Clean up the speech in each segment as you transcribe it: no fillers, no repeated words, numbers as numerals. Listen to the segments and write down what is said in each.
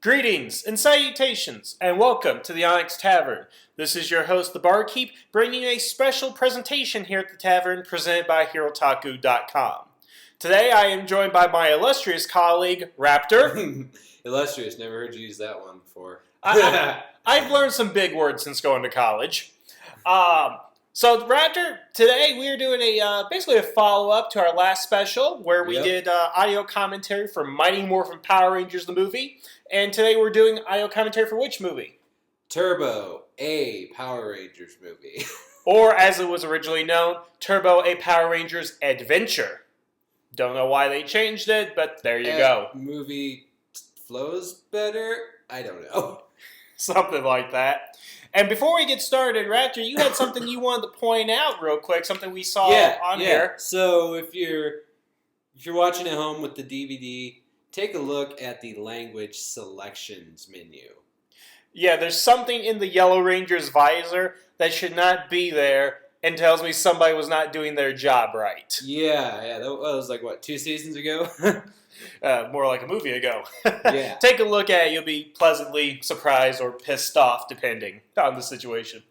Greetings and salutations, and welcome to the Onyx Tavern. This is your host, the Barkeep, bringing you a special presentation here at the tavern presented by HeroTaku.com. Today I am joined by my illustrious colleague, Raptor. Illustrious, never heard you use that one before. I've learned some big words since going to college. So, Raptor, today we are doing basically a follow-up to our last special where we did audio commentary for Mighty Morphin Power Rangers, the movie. And today we're doing audio commentary for which movie? Turbo, a Power Rangers movie. Or, as it was originally known, Turbo, a Power Rangers Adventure. Don't know why they changed it, but there you go. Movie flows better? I don't know. Something like that. And before we get started, Raptor, you had something you wanted to point out real quick, something we saw on here. So if you're watching at home with the DVD, take a look at the language selections menu. Yeah, there's something in the Yellow Ranger's visor that should not be there and tells me somebody was not doing their job right. Yeah, that was like, what, 2 seasons ago? More like a movie ago. Yeah. Take a look at it. You'll be pleasantly surprised or pissed off, depending on the situation.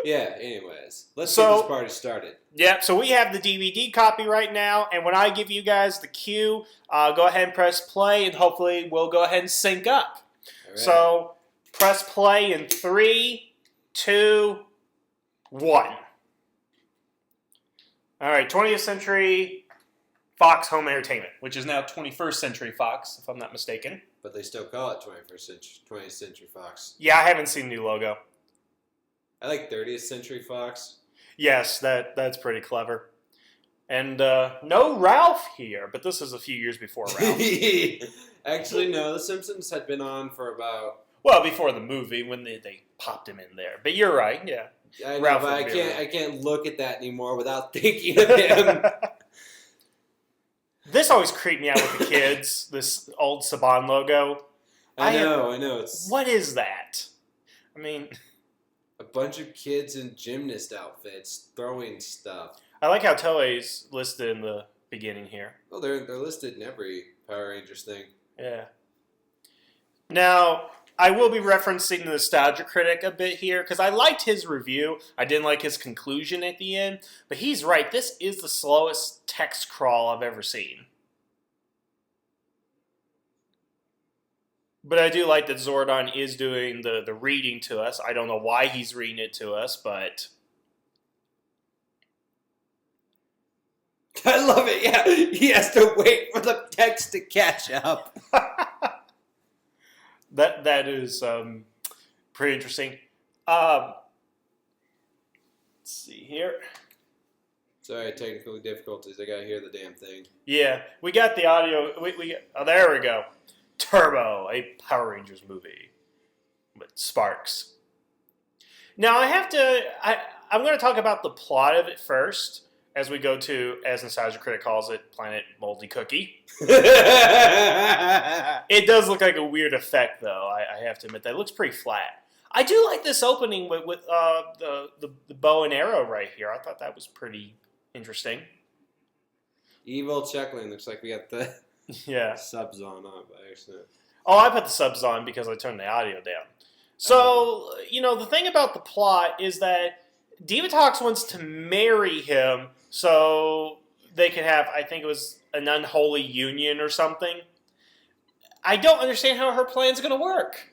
Yeah, anyways. Let's get this party started. Yeah, so we have the DVD copy right now, and when I give you guys the cue, go ahead and press play, and hopefully we'll go ahead and sync up. Right. So, press play in 3, 2, 1. All right, 20th Century Fox Home Entertainment, which is now 21st Century Fox, if I'm not mistaken. But they still call it 20th Century Fox. Yeah, I haven't seen the new logo. I like 30th Century Fox. Yes, that's pretty clever. And no Ralph here, but this is a few years before Ralph. Actually, no, The Simpsons had been on for about... Well, before the movie, when they popped him in there. But you're right, yeah. I know, Ralph, but I can't look at that anymore without thinking of him. This always creeped me out with the kids, this old Saban logo. I know. What is that? I mean... A bunch of kids in gymnast outfits throwing stuff. I like how Toei's listed in the beginning here. Well, they're listed in every Power Rangers thing. Yeah. Now, I will be referencing the Nostalgia Critic a bit here, because I liked his review. I didn't like his conclusion at the end. But he's right, this is the slowest text crawl I've ever seen. But I do like that Zordon is doing the reading to us. I don't know why he's reading it to us, but... I love it, yeah. He has to wait for the text to catch up. That is pretty interesting. Let's see here. Sorry, technical difficulties. I gotta hear the damn thing. Yeah, we got the audio. There we go. Turbo, a Power Rangers movie with Sparks. Now I'm going to talk about the plot of it first, as we go to, as Nostalgia Critic calls it, Planet Moldy Cookie. It does look like a weird effect, though. I have to admit that it looks pretty flat. I do like this opening with the bow and arrow right here. I thought that was pretty interesting. Evil chuckling. Looks like we got the subs on by accident. Oh, I put the subs on because I turned the audio down. So, the thing about the plot is that Divatox wants to marry him so they can have, I think it was an unholy union or something. I don't understand how her plan's going to work.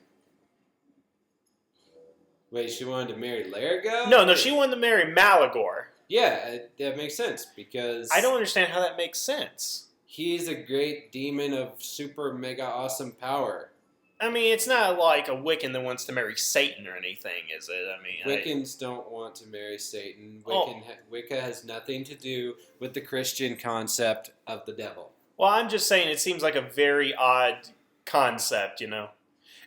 Wait, she wanted to marry Largo? No, she wanted to marry Maligore. Yeah, that makes sense because... I don't understand how that makes sense. He's a great demon of super mega awesome power. I mean, it's not like a Wiccan that wants to marry Satan or anything, is it? I mean, Wiccans don't want to marry Satan. Wicca has nothing to do with the Christian concept of the devil. Well, I'm just saying it seems like a very odd concept, And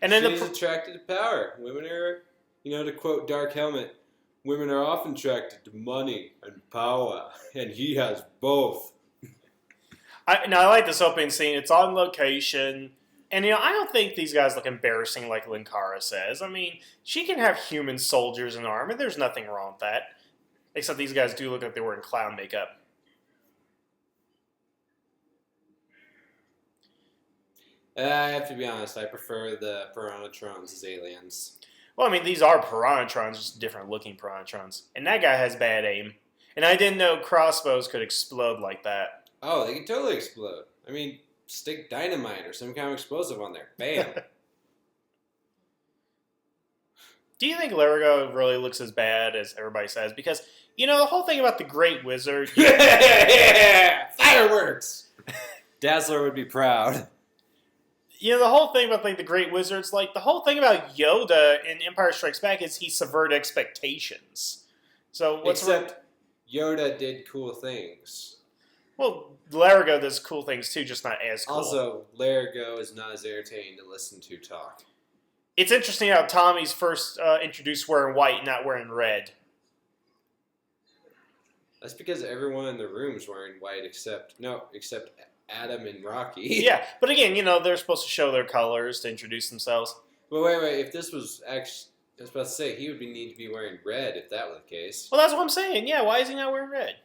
then she's attracted to power. Women are, to quote Dark Helmet, women are often attracted to money and power, and he has both. I like this opening scene. It's on location. And, I don't think these guys look embarrassing like Linkara says. I mean, she can have human soldiers in armor. There's nothing wrong with that. Except these guys do look like they're wearing clown makeup. I have to be honest, I prefer the Piranhatrons as aliens. Well, I mean, these are Piranhatrons, just different looking Piranhatrons. And that guy has bad aim. And I didn't know crossbows could explode like that. Oh, they can totally explode. I mean, stick dynamite or some kind of explosive on there. Bam. Do you think Larago really looks as bad as everybody says? Because, you know, the whole thing about the Great Wizard... Yeah! Fireworks! Dazzler would be proud. You know, the whole thing about like the Great Wizards, like the whole thing about Yoda in Empire Strikes Back is he subverted expectations. So Except Yoda did cool things. Well, Larago does cool things too, just not as cool. Also, Larago is not as entertaining to listen to talk. It's interesting how Tommy's first introduced wearing white, not wearing red. That's because everyone in the room is wearing white except Adam and Rocky. Yeah, but again, you know, they're supposed to show their colors to introduce themselves. But wait, if this was actually... I was about to say, he would need to be wearing red if that were the case. Well, that's what I'm saying. Yeah, why is he not wearing red?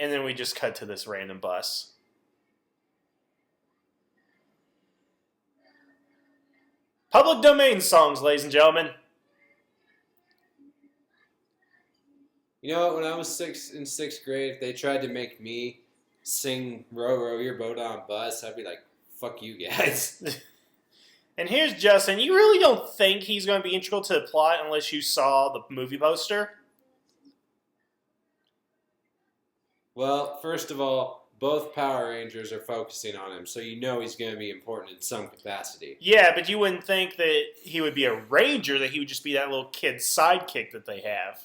And then we just cut to this random bus. Public domain songs, ladies and gentlemen. You know, when I was in sixth grade, if they tried to make me sing Row Row Your Boat on a Bus, I'd be like, fuck you guys. And here's Justin. You really don't think he's going to be integral to the plot unless you saw the movie poster? Well, first of all, both Power Rangers are focusing on him, so you know he's going to be important in some capacity. Yeah, but you wouldn't think that he would be a ranger, that he would just be that little kid's sidekick that they have.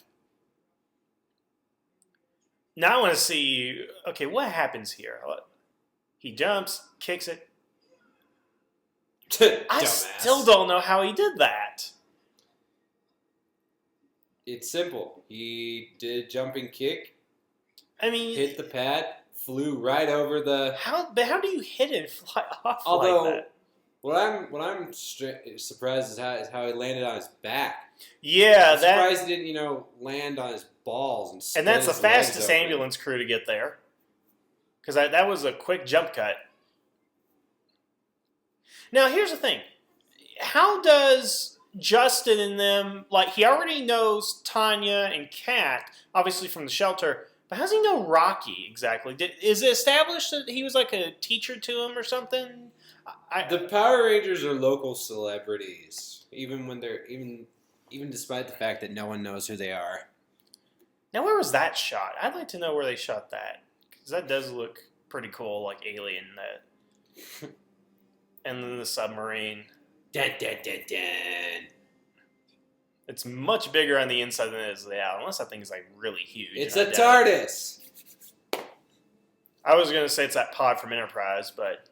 Now I want to see, okay, what happens here? He jumps, kicks it. I still don't know how he did that. It's simple. He did a jumping kick. I mean, hit the pad, flew right over the... How do you hit it and fly off Although, like that? What I'm surprised is how he landed on his back. Yeah, I'm surprised he didn't, land on his balls and that's the fastest ambulance crew to get there. Because that was a quick jump cut. Now, here's the thing. How does Justin and them... Like, he already knows Tanya and Kat, obviously from the shelter... But how does he know Rocky exactly? Is it established that he was like a teacher to him or something? The Power Rangers are local celebrities, even when they're even despite the fact that no one knows who they are. Now, where was that shot? I'd like to know where they shot that, because that does look pretty cool, like Alien. And then the submarine. Dun, dun, dun, dun. It's much bigger on the inside than it is the out, unless that thing is like really huge. It's a TARDIS. I was going to say it's that pod from Enterprise, but...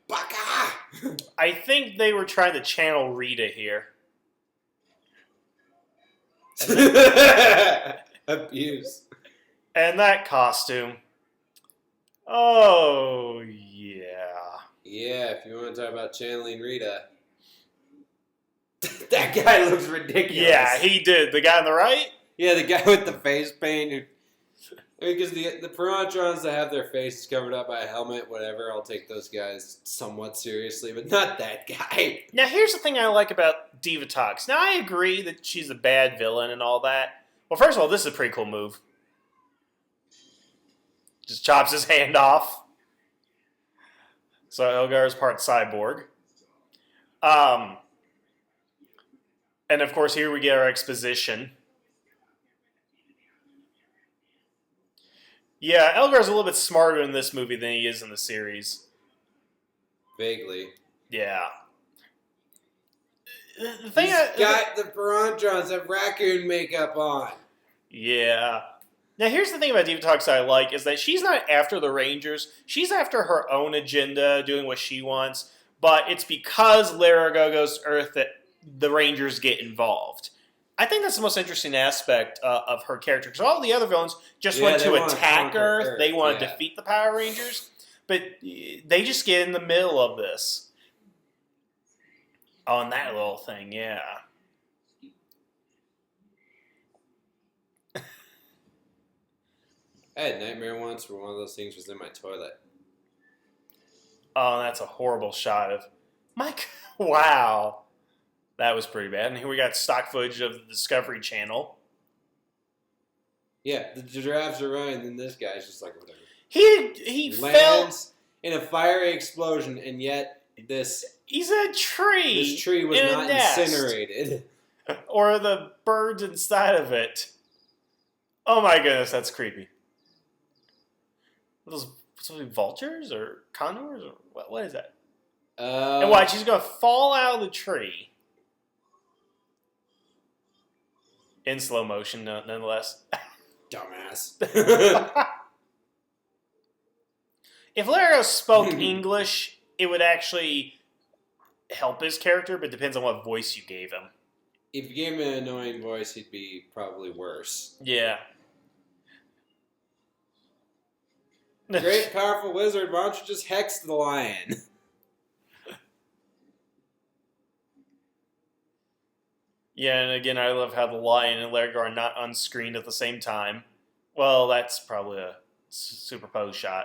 Baka! I think they were trying to channel Rita here. Abuse. And that costume. Oh, yeah. Yeah, if you want to talk about channeling Rita... That guy looks ridiculous. Yeah, he did. The guy on the right? Yeah, the guy with the face paint. Because the Piranhatrons that have their faces covered up by a helmet, whatever, I'll take those guys somewhat seriously, but not that guy. Now, here's the thing I like about Divatox. Now, I agree that she's a bad villain and all that. Well, first of all, this is a pretty cool move. Just chops his hand off. So Elgar is part cyborg. And of course, here we get our exposition. Yeah, Elgar's a little bit smarter in this movie than he is in the series. Vaguely. Yeah. The He's got the Piranhatrons have raccoon makeup on. Yeah. Now, here's the thing about Divatox I like, is that she's not after the Rangers. She's after her own agenda, doing what she wants. But it's because Larago goes to Earth that the Rangers get involved. I think that's the most interesting aspect of her character. Because all the other villains just want to attack Earth. They want to defeat the Power Rangers. But they just get in the middle of this. On that little thing, yeah. I had a nightmare once where one of those things was in my toilet. Oh, that's a horrible shot of Mike. Wow, that was pretty bad. And here we got stock footage of the Discovery Channel. Yeah, the giraffes are running, and then this guy's just like, whatever. He lands in a fiery explosion, and yet he's in a tree. This tree was not incinerated. Or the birds inside of it. Oh my goodness, that's creepy. Those vultures or condors or what is that? And watch, he's gonna fall out of the tree in slow motion, nonetheless. Dumbass. If Larry spoke English, it would actually help his character, but it depends on what voice you gave him. If you gave him an annoying voice, he'd be probably worse. Yeah. Great, powerful wizard, why don't you just hex the lion? Yeah, and again, I love how the lion and Elgar are not unscreened at the same time. Well, that's probably a superposed shot.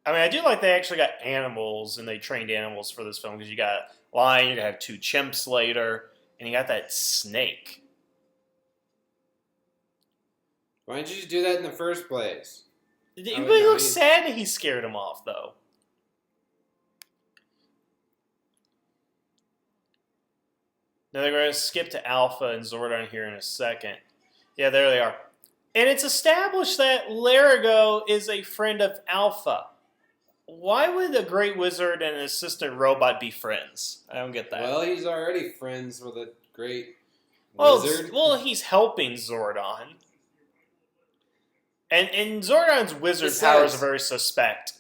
I mean, I do like they actually got animals, and they trained animals for this film, because you got a lion, you're going to have 2 chimps later, and you got that snake. Why didn't you just do that in the first place? It really looks sad that he scared him off, though. Now they're going to skip to Alpha and Zordon here in a second. Yeah, there they are. And it's established that Larigo is a friend of Alpha. Why would a great wizard and an assistant robot be friends? I don't get that. Well, he's already friends with a great wizard. Well, he's helping Zordon. And Zordon's wizard powers are very suspect.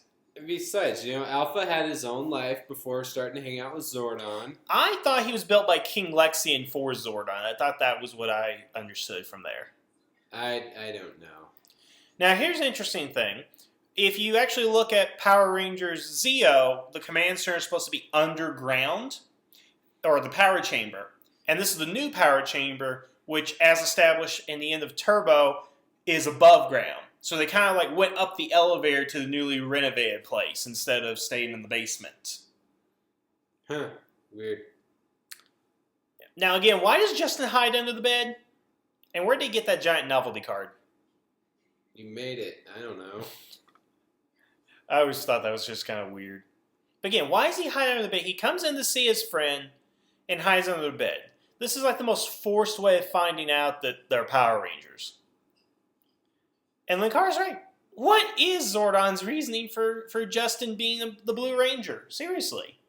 Besides, Alpha had his own life before starting to hang out with Zordon. I thought he was built by King Lexian for Zordon. I thought that was what I understood from there. I don't know. Now, here's an interesting thing. If you actually look at Power Rangers Zeo, the command center is supposed to be underground, or the power chamber. And this is the new power chamber, which, as established in the end of Turbo, is above ground. So they kind of went up the elevator to the newly renovated place instead of staying in the basement. Huh. Weird. Now, again, why does Justin hide under the bed? And where did he get that giant novelty card? You made it. I don't know. I always thought that was just kind of weird. But again, why is he hiding under the bed? He comes in to see his friend and hides under the bed. This is the most forced way of finding out that they're Power Rangers. And Linkar's right. What is Zordon's reasoning for Justin being the Blue Ranger? Seriously.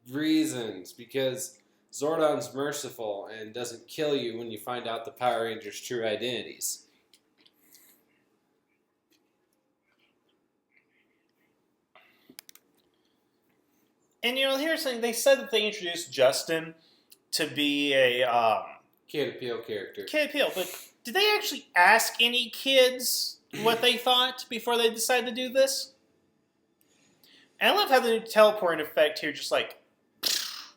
Reasons. Because Zordon's merciful and doesn't kill you when you find out the Power Rangers' true identities. And here's the thing. They said that they introduced Justin to be a Kid Appeal character. Kid Appeal, but did they actually ask any kids what they thought before they decided to do this? And I love how the new teleporting effect here just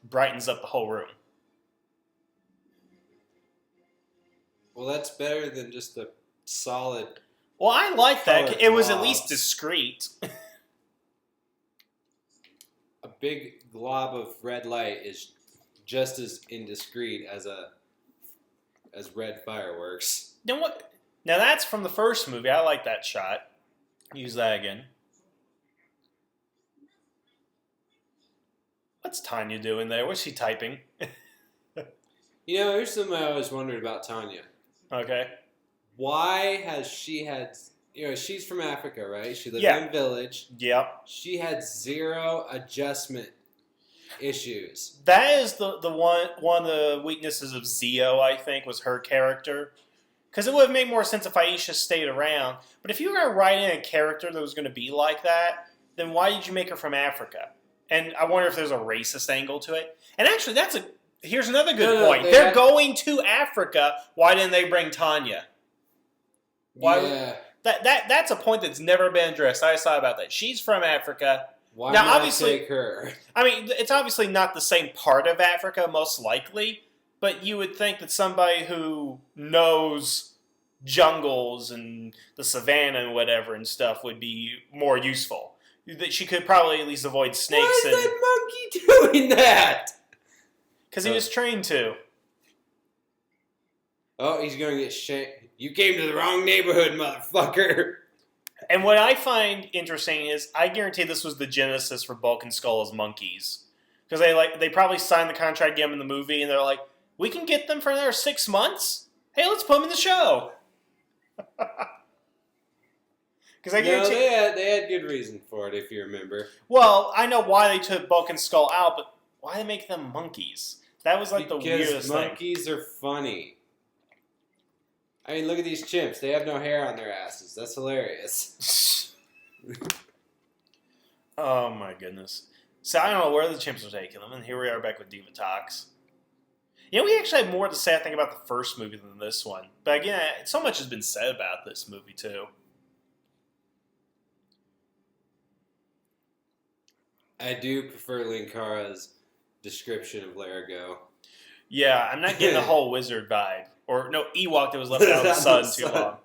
brightens up the whole room. Well, that's better than just a solid. Well, I like that. It was at least discreet. A big glob of red light is just as indiscreet as red fireworks. Now what? Now that's from the first movie. I like that shot. Use that again. What's Tanya doing there? What's she typing? Here's something I always wondered about Tanya. Okay. Why has she had... she's from Africa, right? She lived in a village. Yep. She had 0 adjustment issues. That is the one of the weaknesses of Zeo, I think, was her character. Because it would have made more sense if Aisha stayed around. But if you were going to write in a character that was going to be like that, then why did you make her from Africa? And I wonder if there's a racist angle to it. And actually, here's another good point. They're going to Africa. Why didn't they bring Tanya? Yeah. That's a point that's never been addressed. I just thought about that. She's from Africa. Why not take her? I mean, it's obviously not the same part of Africa, most likely. But you would think that somebody who knows jungles and the savannah and whatever and stuff would be more useful. That she could probably at least avoid snakes. Why is that monkey doing that? Because he was trained to. Oh, he's going to get shanked. You came to the wrong neighborhood, motherfucker. And what I find interesting is I guarantee this was the genesis for Bulk and Skull as monkeys. Because they probably signed the contract again in the movie and they're like, we can get them for another 6 months? Hey, let's put them in the show. Because I guarantee they had good reason for it, if you remember. Well, I know why they took Bulk and Skull out, but why they make them monkeys? That was like the weirdest Because thing. monkeys are funny. I mean, look at these chimps. They have no hair on their asses. That's hilarious. Oh my goodness. So I don't know where the chimps are taking them, and here we are back with Divatox. You know, we actually have more to say, I think, about the first movie than this one. But again, so much has been said about this movie, too. I do prefer Linkara's description of Larago. Yeah, I'm not getting the whole wizard vibe. Or, no, Ewok that was left out of the sun too long.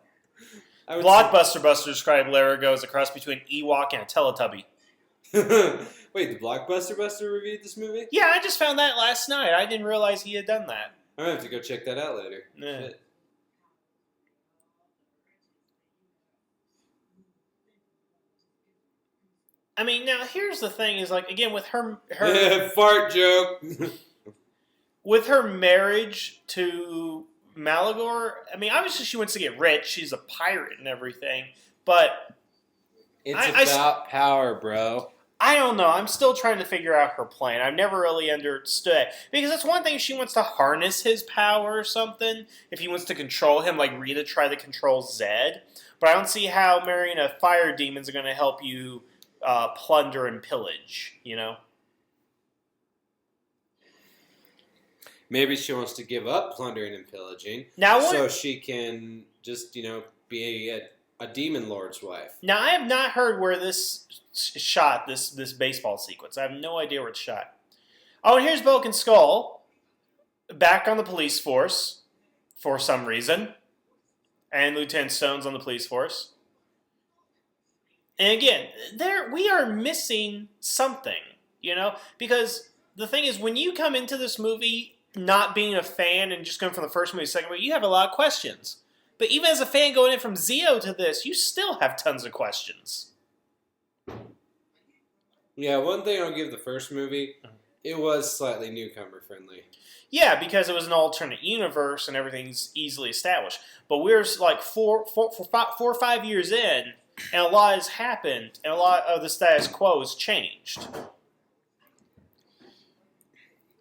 Blockbuster Buster described Larago as a cross between Ewok and a Teletubby. Wait, the Blockbuster Buster reviewed this movie? Yeah, I just found that last night. I didn't realize he had done that. I'm going to have to go check that out later. Yeah. Shit. I mean, now, here's the thing is, like, again, with her fart joke. with her marriage to Maligore, I mean, obviously she wants to get rich. She's a pirate and everything. But It's about power, bro. I don't know. I'm still trying to figure out her plan. I've never really understood it. Because it's one thing if she wants to harness his power or something. If he wants to control him, like Rita tried to control Zed. But I don't see how marrying a fire demon is going to help you plunder and pillage, you know? Maybe she wants to give up plundering and pillaging Now, so she can just, be a demon lord's wife. Now, I have not heard where this shot, this baseball sequence. I have no idea where it's shot. Oh, and here's Bulk and Skull back on the police force for some reason. And Lieutenant Stone's on the police force. And again, we are missing something, because the thing is, when you come into this movie not being a fan and just going from the first movie to the second movie, you have a lot of questions. But even as a fan going in from Zeo to this, you still have tons of questions. Yeah, one thing I'll give the first movie, it was slightly newcomer friendly. Yeah, because it was an alternate universe and everything's easily established. But we're like 4 or 5 years in, and a lot has happened, and a lot of the status quo has changed.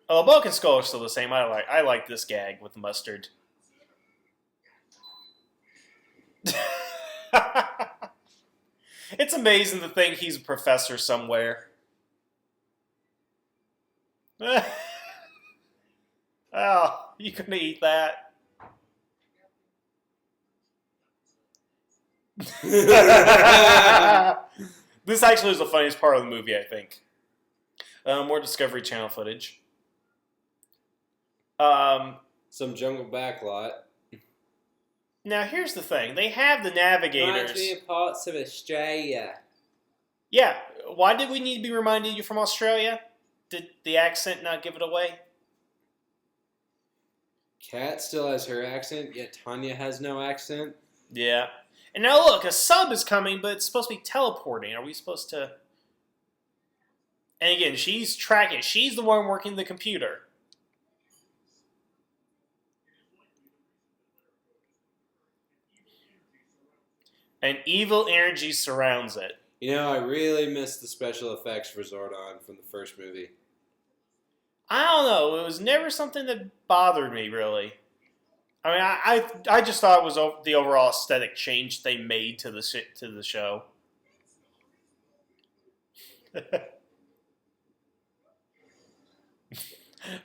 Well, Bulk and Skull are still the same. I like this gag with the mustard. It's amazing to think he's a professor somewhere. Oh, you gonna eat that? This actually is the funniest part of the movie, I think. More Discovery Channel footage. Some jungle backlot. Now, here's the thing. They have the navigators. Reminds me of parts of Australia. Yeah. Why did we need to be reminded you're from Australia? Did the accent not give it away? Kat still has her accent, yet Tanya has no accent. Yeah. And now look, a sub is coming, but it's supposed to be teleporting. Are we supposed to... And again, she's tracking. She's the one working the computer. And evil energy surrounds it. I really miss the special effects for Zordon from the first movie. I don't know. It was never something that bothered me, really. I mean, I just thought it was the overall aesthetic change they made to the show.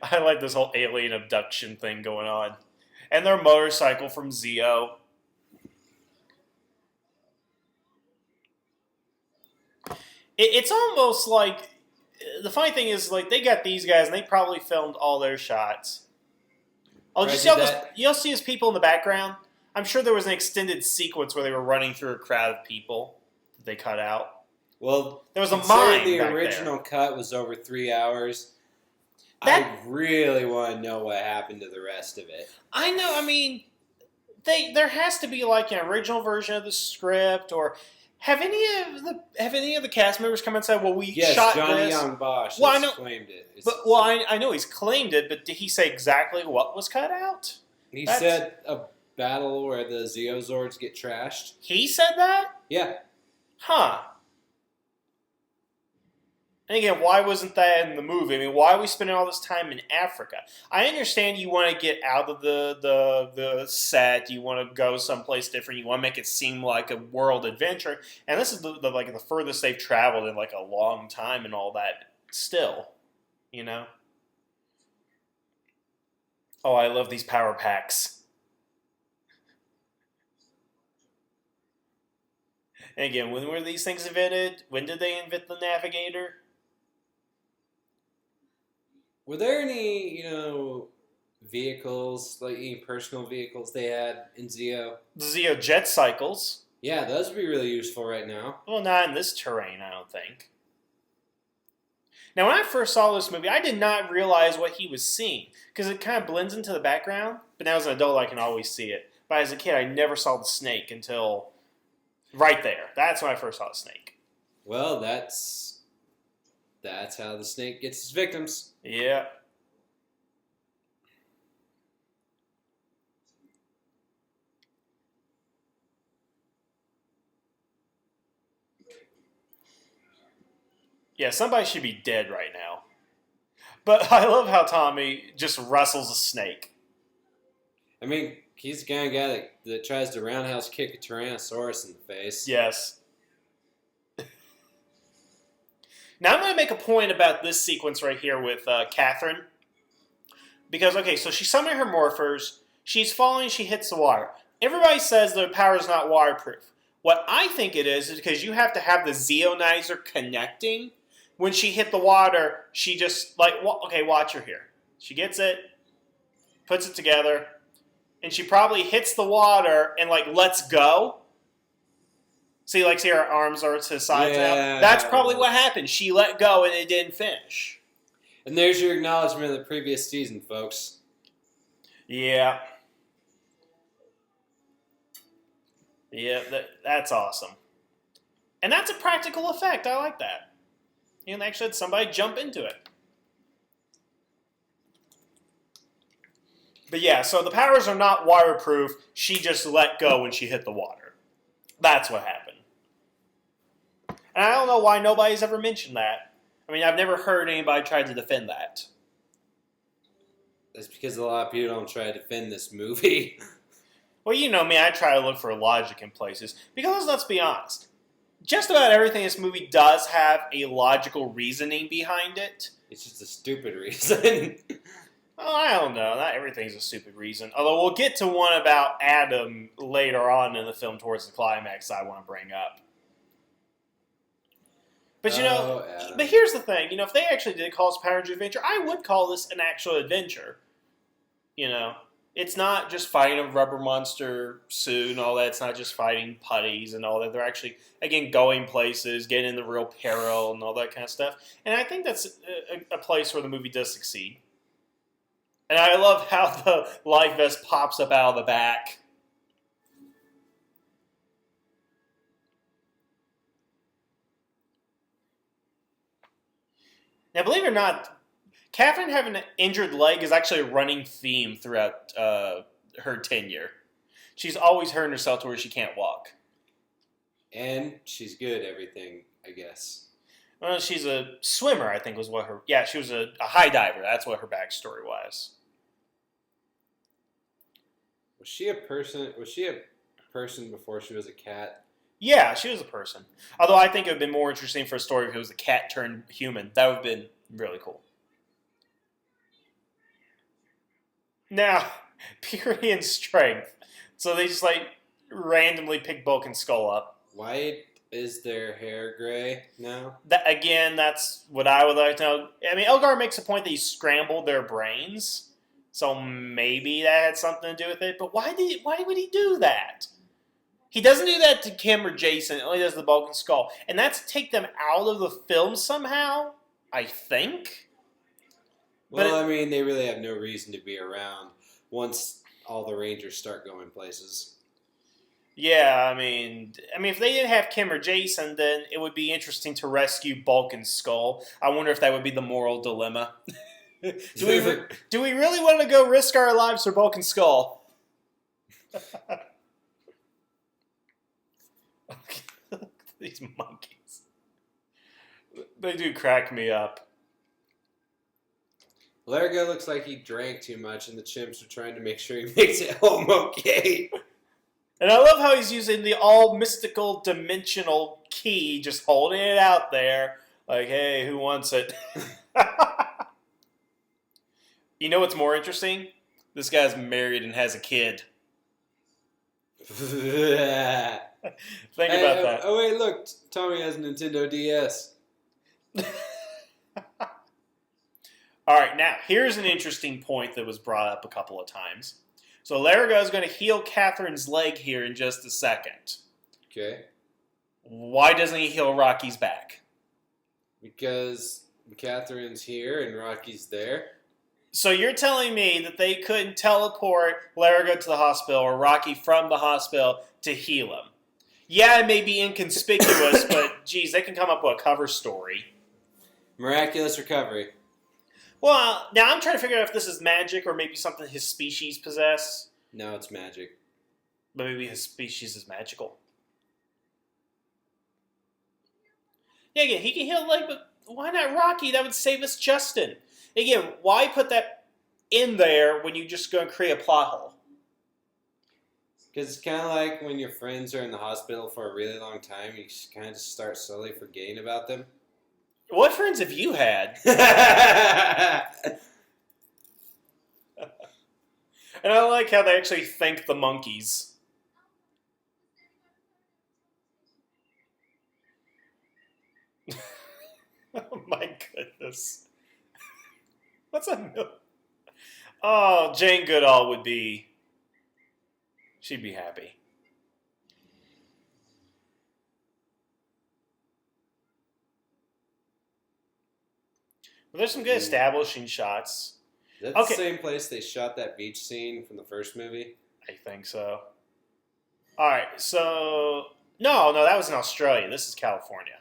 I like this whole alien abduction thing going on. And their motorcycle from Zeo. It's almost like... The funny thing is, like, they got these guys, and they probably filmed all their shots. Oh, did you see all those? You'll see his people in the background. I'm sure there was an extended sequence where they were running through a crowd of people that they cut out. Well, there was a mine. The original cut was over 3 hours. I really want to know what happened to the rest of it. I know. I mean, there has to be like an original version of the script, or have any of the cast members come and said, "Well, we shot Johnny this." Young Bosch claimed it. I know he's claimed it, but did he say exactly what was cut out? He said a battle where the zords get trashed. He said that? Yeah. Huh. And again, why wasn't that in the movie? I mean, why are we spending all this time in Africa? I understand you want to get out of the set. You want to go someplace different. You want to make it seem like a world adventure. And this is the furthest they've traveled in like a long time and all that. Still, you know. Oh, I love these power packs. And again, when were these things invented? When did they invent the navigator? Were there any, vehicles, like any personal vehicles they had in Zeo? The Zeo jet cycles. Yeah, those would be really useful right now. Well, not in this terrain, I don't think. Now, when I first saw this movie, I did not realize what he was seeing, because it kind of blends into the background, but now as an adult, I can always see it. But as a kid, I never saw the snake until right there. That's when I first saw the snake. Well, that's how the snake gets its victims. Yeah. Yeah, somebody should be dead right now. But I love how Tommy just wrestles a snake. I mean, he's the kind of guy that tries to roundhouse kick a Tyrannosaurus in the face. Yes. Now I'm going to make a point about this sequence right here with Catherine. Because, okay, so she's summoning her morphers. She's falling, she hits the water. Everybody says the power is not waterproof. What I think it is because you have to have the Zeonizer connecting. When she hit the water, she just, okay, watch her here. She gets it, puts it together, and she probably hits the water and, lets go. See her arms are to the sides now? That's probably what happened. She let go and it didn't finish. And there's your acknowledgement of the previous season, folks. Yeah. Yeah, that's awesome. And that's a practical effect. I like that. You actually had somebody jump into it. But yeah, so the powers are not waterproof. She just let go when she hit the water. That's what happened. And I don't know why nobody's ever mentioned that. I mean, I've never heard anybody try to defend that. That's because a lot of people don't try to defend this movie. Well, you know me, I try to look for logic in places. Because let's be honest, just about everything in this movie does have a logical reasoning behind it. It's just a stupid reason. Well, I don't know. Not everything's a stupid reason. Although we'll get to one about Adam later on in the film towards the climax I want to bring up. But but here's the thing. If they actually did call this Power Ranger Adventure, I would call this an actual adventure. It's not just fighting a rubber monster suit and all that. It's not just fighting putties and all that. They're actually, again, going places, getting into real peril and all that kind of stuff. And I think that's a place where the movie does succeed. And I love how the life vest pops up out of the back. Now, believe it or not, Catherine having an injured leg is actually a running theme throughout her tenure. She's always hurting herself to where she can't walk. And she's good at everything, I guess. Well, she's a swimmer, I think was what her... Yeah, she was a high diver. That's what her backstory was. Was she a person before she was a cat? Yeah, she was a person. Although I think it would have been more interesting for a story if it was a cat turned human. That would have been really cool. Now, purity and strength. So they just randomly pick Bulk and Skull up. Why is their hair gray now? That's what I would like to know. I mean, Elgar makes a point that he scrambled their brains. So maybe that had something to do with it. But why would he do that? He doesn't do that to Kim or Jason. He only does the Bulk and Skull. And that's to take them out of the film somehow, I think. Well, I mean, they really have no reason to be around once all the Rangers start going places. Yeah, I mean, if they didn't have Kim or Jason, then it would be interesting to rescue Bulk and Skull. I wonder if that would be the moral dilemma. Do we really want to go risk our lives for Bulk and Skull? These monkeys. They do crack me up. Largo looks like he drank too much, and the chimps are trying to make sure he makes it home okay. And I love how he's using the all-mystical dimensional key, just holding it out there. Like, hey, who wants it? You know what's more interesting? This guy's married and has a kid. Think about that. Oh, wait, look. Tommy has a Nintendo DS. All right, now, here's an interesting point that was brought up a couple of times. So Largo is going to heal Catherine's leg here in just a second. Okay. Why doesn't he heal Rocky's back? Because Catherine's here and Rocky's there. So you're telling me that they couldn't teleport Largo to the hospital or Rocky from the hospital to heal him? Yeah, it may be inconspicuous, but geez, they can come up with a cover story. Miraculous recovery. Well, now I'm trying to figure out if this is magic or maybe something his species possess. No, it's magic. But maybe his species is magical. Yeah, again, he can heal the leg, but why not Rocky? That would save us Justin. Again, why put that in there when you're just going to create a plot hole? Because it's kind of like when your friends are in the hospital for a really long time, you kind of just start slowly forgetting about them. What friends have you had? And I like how they actually thank the monkeys. Oh my goodness. What's a milk? Oh, Jane Goodall would be... She'd be happy. Well, there's some good establishing shots. Is that the same place they shot that beach scene from the first movie? I think so. Alright, so... No, that was in Australia. This is California.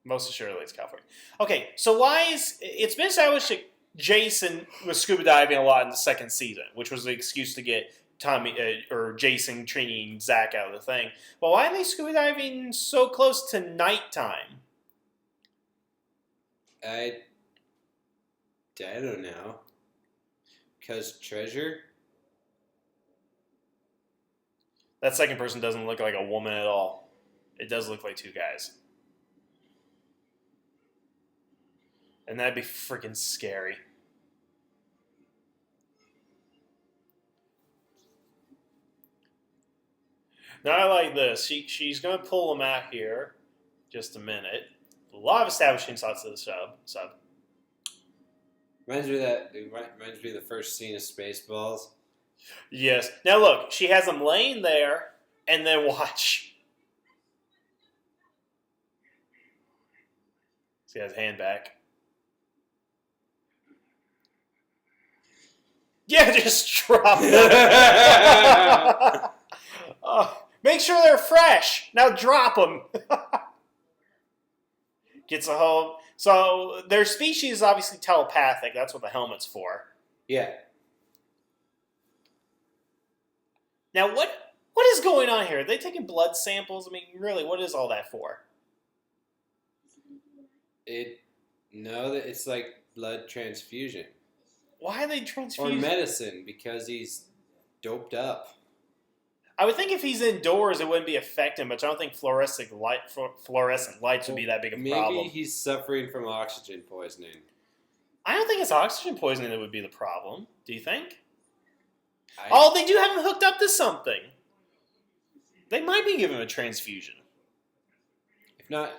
Most assuredly it's California. Okay, so why is... It's been established that Jason was scuba diving a lot in the second season, which was the excuse to get Tommy or Jason training Zach out of the thing. But why are they scuba diving so close to nighttime? I don't know. Because treasure? That second person doesn't look like a woman at all. It does look like two guys. And that'd be freaking scary. Now I like this. She's going to pull him out here. Just a minute. A lot of establishing shots of the sub. Reminds me of the first scene of Spaceballs. Yes. Now look, she has him laying there, and then watch. See, he has his hand back. Yeah, just drop them. Make sure they're fresh. Now drop them. Gets a hold. So their species is obviously telepathic. That's what the helmet's for. Yeah. Now what is going on here? Are they taking blood samples? I mean, really, what is all that for? It's like blood transfusion. Why are they transfusing? Or medicine, because he's doped up. I would think if he's indoors, it wouldn't be affecting, but I don't think fluorescent lights would be that big of a problem. Maybe he's suffering from oxygen poisoning. I don't think it's oxygen poisoning that would be the problem. Do you think? They do have him hooked up to something. They might be giving him a transfusion. If not...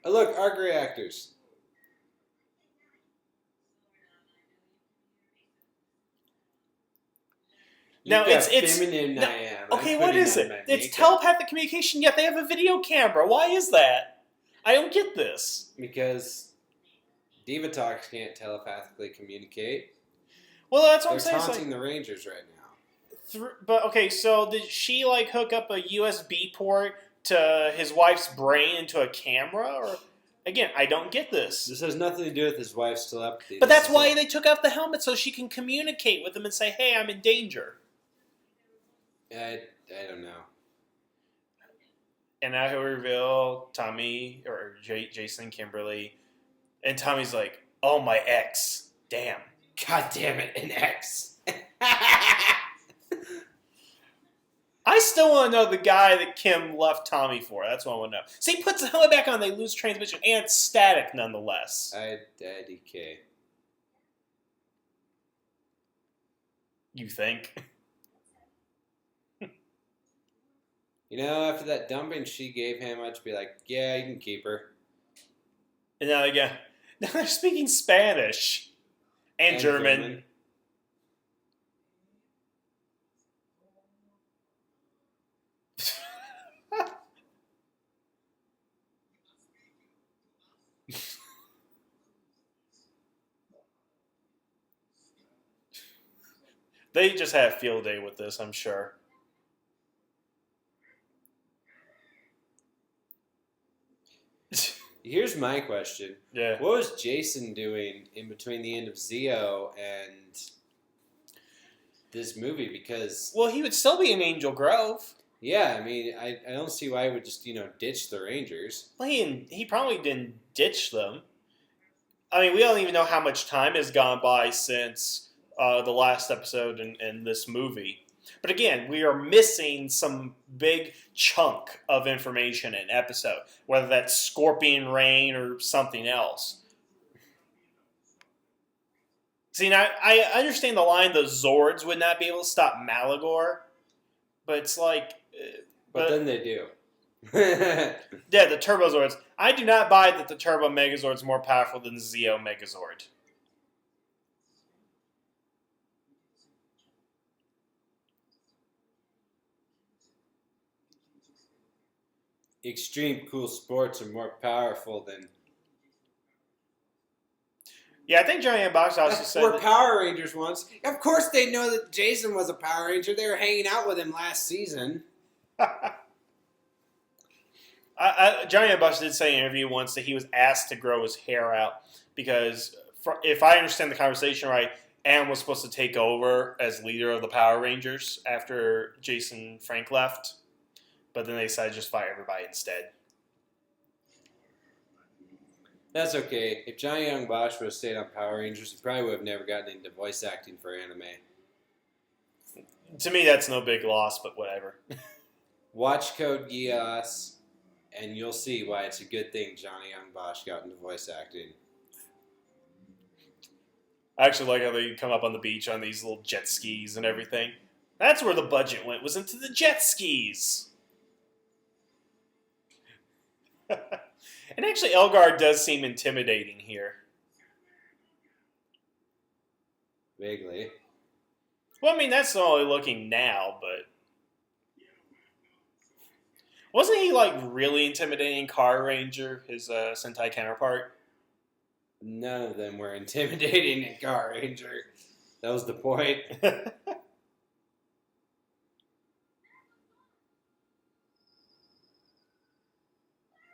Oh, look, arc reactors. No, Look how it's feminine no, I am. okay. I'm What putting is on it? my It's makeup. telepathic communication. Yet they have a video camera. Why is that? I don't get this. Because Divatox can't telepathically communicate. Well, that's what They're I'm saying. It's taunting like, the Rangers right now. but okay, so did she like hook up a USB port to his wife's brain into a camera? Or again, I don't get this. This has nothing to do with his wife's telepathy. But This that's is why all- they took off the helmet so she can communicate with him and say, "Hey, I'm in danger." I don't know. And now he'll reveal Tommy or Jason, Kimberly, and Tommy's like, "Oh, my ex, damn." God damn it, an X. I still want to know the guy that Kim left Tommy for. That's what I want to know. So he puts the helmet back on, they lose transmission, and it's static nonetheless. DK. You think? You know, after that dumping she gave him, I'd be like, yeah, you can keep her. And now they're speaking Spanish and German. They just had a field day with this, I'm sure. Here's my question. Yeah. What was Jason doing in between the end of Zeo and this movie? Because, Well, he would still be in Angel Grove. yeah, I mean, I don't see why he would just, ditch the Rangers. Well, he probably didn't ditch them. I mean, we don't even know how much time has gone by since the last episode in this movie. But again, we are missing some big chunk of information in episode, whether that's Scorpion Rain or something else. See, now I understand the line the Zords would not be able to stop Maligore, but it's like... But then they do. Yeah, the Turbo Zords. I do not buy that the Turbo Megazord is more powerful than the Zeo Megazord. Extreme cool sports are more powerful than... Yeah, I think Johnny and Box also said We're that, Power Rangers once. Of course they know that Jason was a Power Ranger. They were hanging out with him last season. Johnny and Box did say in an interview once that he was asked to grow his hair out because, if I understand the conversation right, Adam was supposed to take over as leader of the Power Rangers after Jason Frank left, but then they decided to just fire everybody instead. That's okay. If Johnny Young Bosch would have stayed on Power Rangers, he probably would have never gotten into voice acting for anime. To me, that's no big loss, but whatever. Watch Code Geass, and you'll see why it's a good thing Johnny Young Bosch got into voice acting. I actually like how they come up on the beach on these little jet skis and everything. That's where the budget went, was into the jet skis. And actually, Elgar does seem intimidating here. Vaguely. Well, I mean, that's only looking now, but... Wasn't he, like, really intimidating Car Ranger, his Sentai counterpart? None of them were intimidating in Power Ranger. That was the point.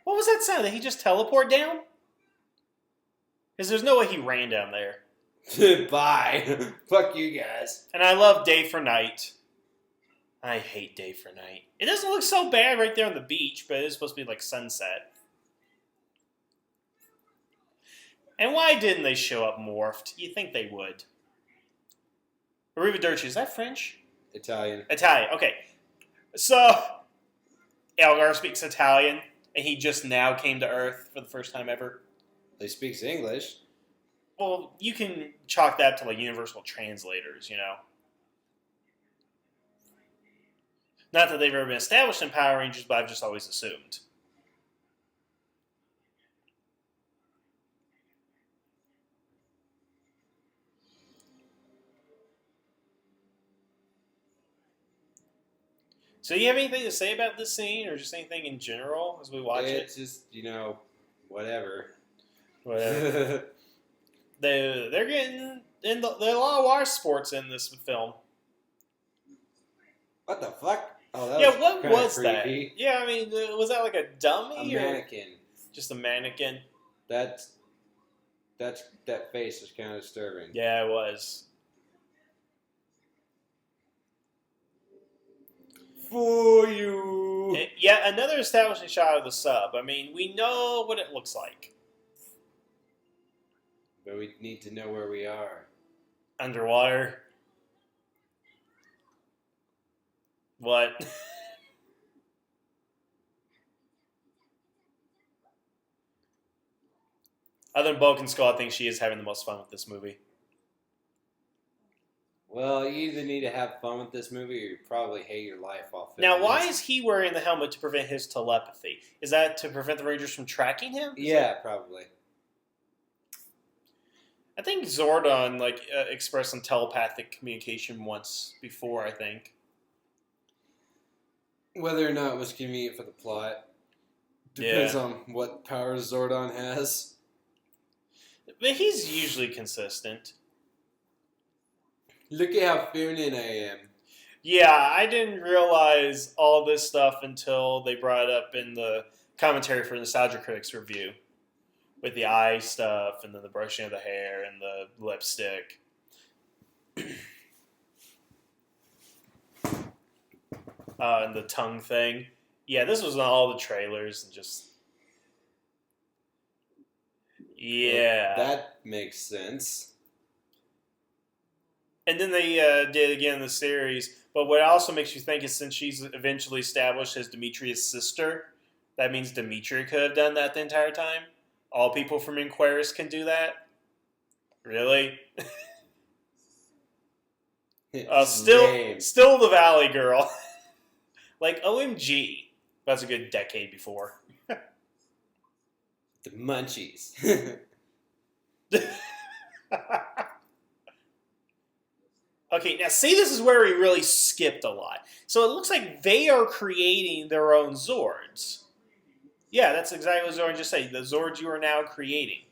What was that sound? Did he just teleport down? Because there's no way he ran down there. Bye. Fuck you guys. And I love Day for Night. I hate Day for Night. It doesn't look so bad right there on the beach, but it is supposed to be like sunset. And why didn't they show up morphed? You think they would. Arrivederci, is that French? Italian. Italian, okay. So, Elgar speaks Italian, and he just now came to Earth for the first time ever. He speaks English. Well, you can chalk that to like universal translators, you know. Not that they've ever been established in Power Rangers, but I've just always assumed. So, do you have anything to say about this scene, or just anything in general as we watch it? It's just, whatever. Whatever. They're getting in there are a lot of water sports in this film. What the fuck? Oh, that Yeah, what kinda was that? creepy. Yeah, I mean, was that like a dummy? A or mannequin. just a mannequin? That face was kind of disturbing. Yeah, it was. For you. Yeah, another establishing shot of the sub. I mean, we know what it looks like. But we need to know where we are. Underwater. What? Other than Bulk Skull, I think she is having the most fun with this movie. Well, you either need to have fun with this movie or you probably hate your life off. Now, why is he wearing the helmet to prevent his telepathy? Is that to prevent the Rangers from tracking him? Yeah, probably. I think Zordon expressed some telepathic communication once before, I think. Whether or not it was convenient for the plot depends on what powers Zordon has. But he's usually consistent. Look at how feminine I am. Yeah, I didn't realize all this stuff until they brought it up in the commentary for Nostalgia Critics review. With the eye stuff, and then the brushing of the hair, and the lipstick. And the tongue thing. Yeah, this was on all the trailers, and just... Yeah. Well, that makes sense. And then they did it again in the series. But what also makes you think is since she's eventually established as Demetrius' sister, that means Demetria could have done that the entire time? All people from Inquirus can do that? Really? Still the Valley Girl. OMG. That's a good decade before. The munchies. Okay, now see, this is where we really skipped a lot. So it looks like they are creating their own Zords. Yeah, that's exactly what Zord just said. The Zords you are now creating.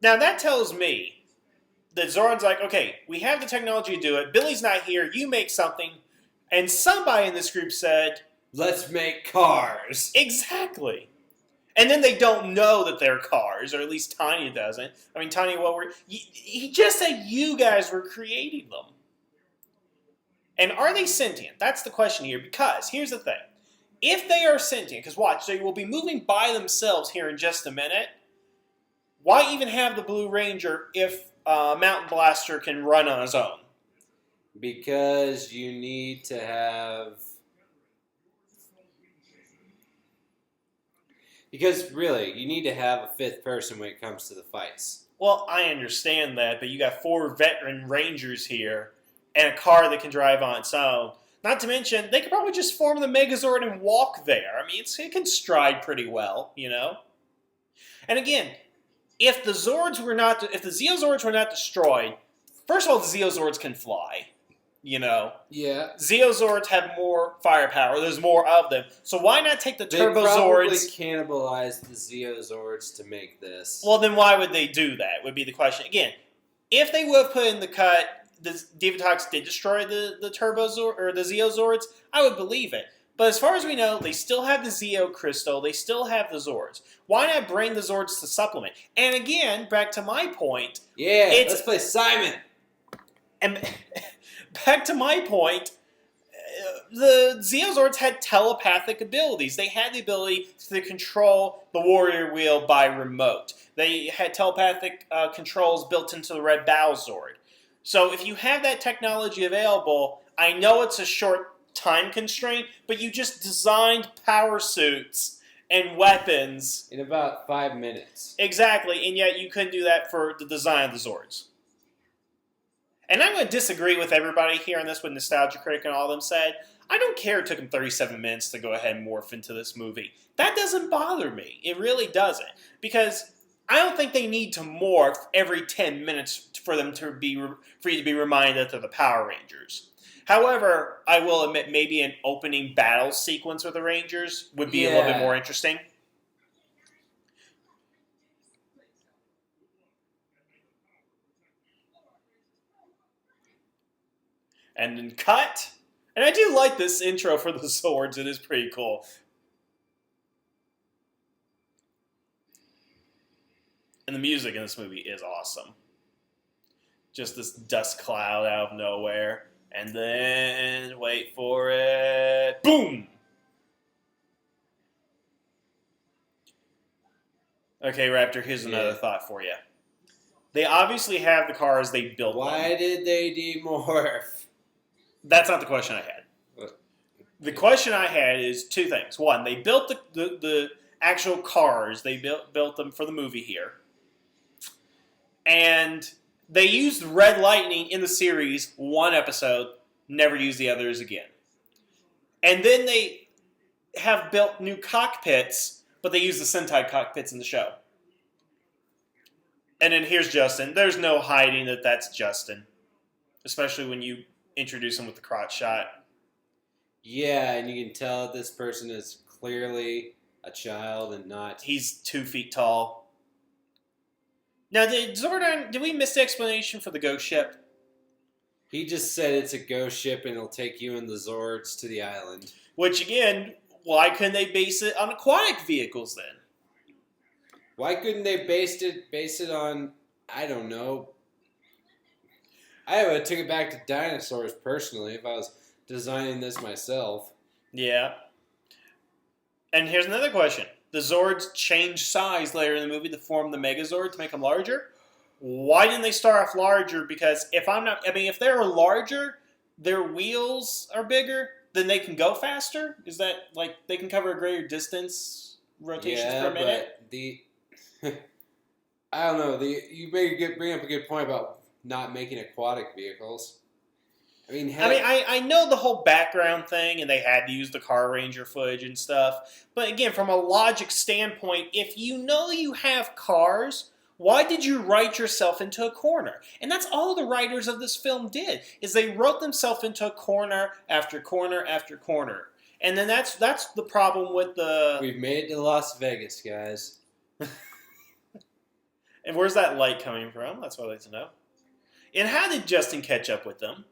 Now that tells me that Zord's like, okay, we have the technology to do it. Billy's not here. You make something. And somebody in this group said, let's make cars. Exactly. And then they don't know that they're cars, or at least Tanya doesn't. I mean, Tanya, he just said you guys were creating them. And are they sentient? That's the question here, because here's the thing. If they are sentient, because watch, they will be moving by themselves here in just a minute. Why even have the Blue Ranger if Mountain Blaster can run on his own? Because you need to have... Because, really, you need to have a fifth person when it comes to the fights. Well, I understand that, but you got 4 veteran Rangers here and a car that can drive on its own. Not to mention, they could probably just form the Megazord and walk there. I mean, it can stride pretty well, you know? And again, if the Zeozords were not destroyed, first of all, the Zeozords can fly, you know? Yeah. Zeozords have more firepower. There's more of them. So why not take the Turbo They probably Zords? cannibalized the Zeozords to make this. Well, then why would they do that, would be the question. Again, if they would have put in the cut, the Divatox did destroy the Turbo Zord, or the Zeozords, I would believe it. But as far as we know, they still have the Zeo Crystal, they still have the Zords. Why not bring the Zords to supplement? And again, back to my point... Yeah, let's play Simon! And back to my point, the Zeozords had telepathic abilities. They had the ability to control the Warrior Wheel by remote. They had telepathic controls built into the Red Bow Zord. So if you have that technology available, I know it's a short time constraint, but you just designed power suits and weapons. In about 5 minutes. Exactly, and yet you couldn't do that for the design of the Zords. And I'm going to disagree with everybody here on this, what Nostalgia Critic and all of them said. I don't care it took them 37 minutes to go ahead and morph into this movie. That doesn't bother me. It really doesn't. Because I don't think they need to morph every 10 minutes for you to be reminded that they're the Power Rangers. However, I will admit maybe an opening battle sequence with the Rangers would be a little bit more interesting. And then cut. And I do like this intro for the Zords. It is pretty cool. And the music in this movie is awesome. Just this dust cloud out of nowhere. And then, wait for it, boom! Okay, Raptor, here's another thought for you. They obviously have the cars, they built them. Why did they demorph? That's not the question I had. What? The question I had is two things. One, they built the actual cars. They built them for the movie here. And they used Red Lightning in the series, one episode, never used the others again. And then they have built new cockpits, but they use the Sentai cockpits in the show. And then here's Justin. There's no hiding that that's Justin. Especially when you introduce him with the crotch shot. Yeah, and you can tell that this person is clearly a child and not... He's 2 feet tall. Now, did we miss the explanation for the ghost ship? He just said it's a ghost ship and it'll take you and the Zords to the island. Which, again, why couldn't they base it on aquatic vehicles then? Why couldn't they base it on, I don't know. I would take it back to dinosaurs, personally, if I was designing this myself. Yeah. And here's another question. The Zords change size later in the movie to form the Megazord to make them larger. Why didn't they start off larger? Because if they're larger, their wheels are bigger, then they can go faster? Is that, like, they can cover a greater distance, rotations per minute? But I don't know. You bring up a good point about not making aquatic vehicles. I know the whole background thing, and they had to use the Car Ranger footage and stuff. But again, from a logic standpoint, if you know you have cars, why did you write yourself into a corner? And that's all the writers of this film did, is they wrote themselves into a corner after corner after corner. And then that's the problem with the... We've made it to Las Vegas, guys. And where's that light coming from? That's what I'd like to know. And how did Justin catch up with them?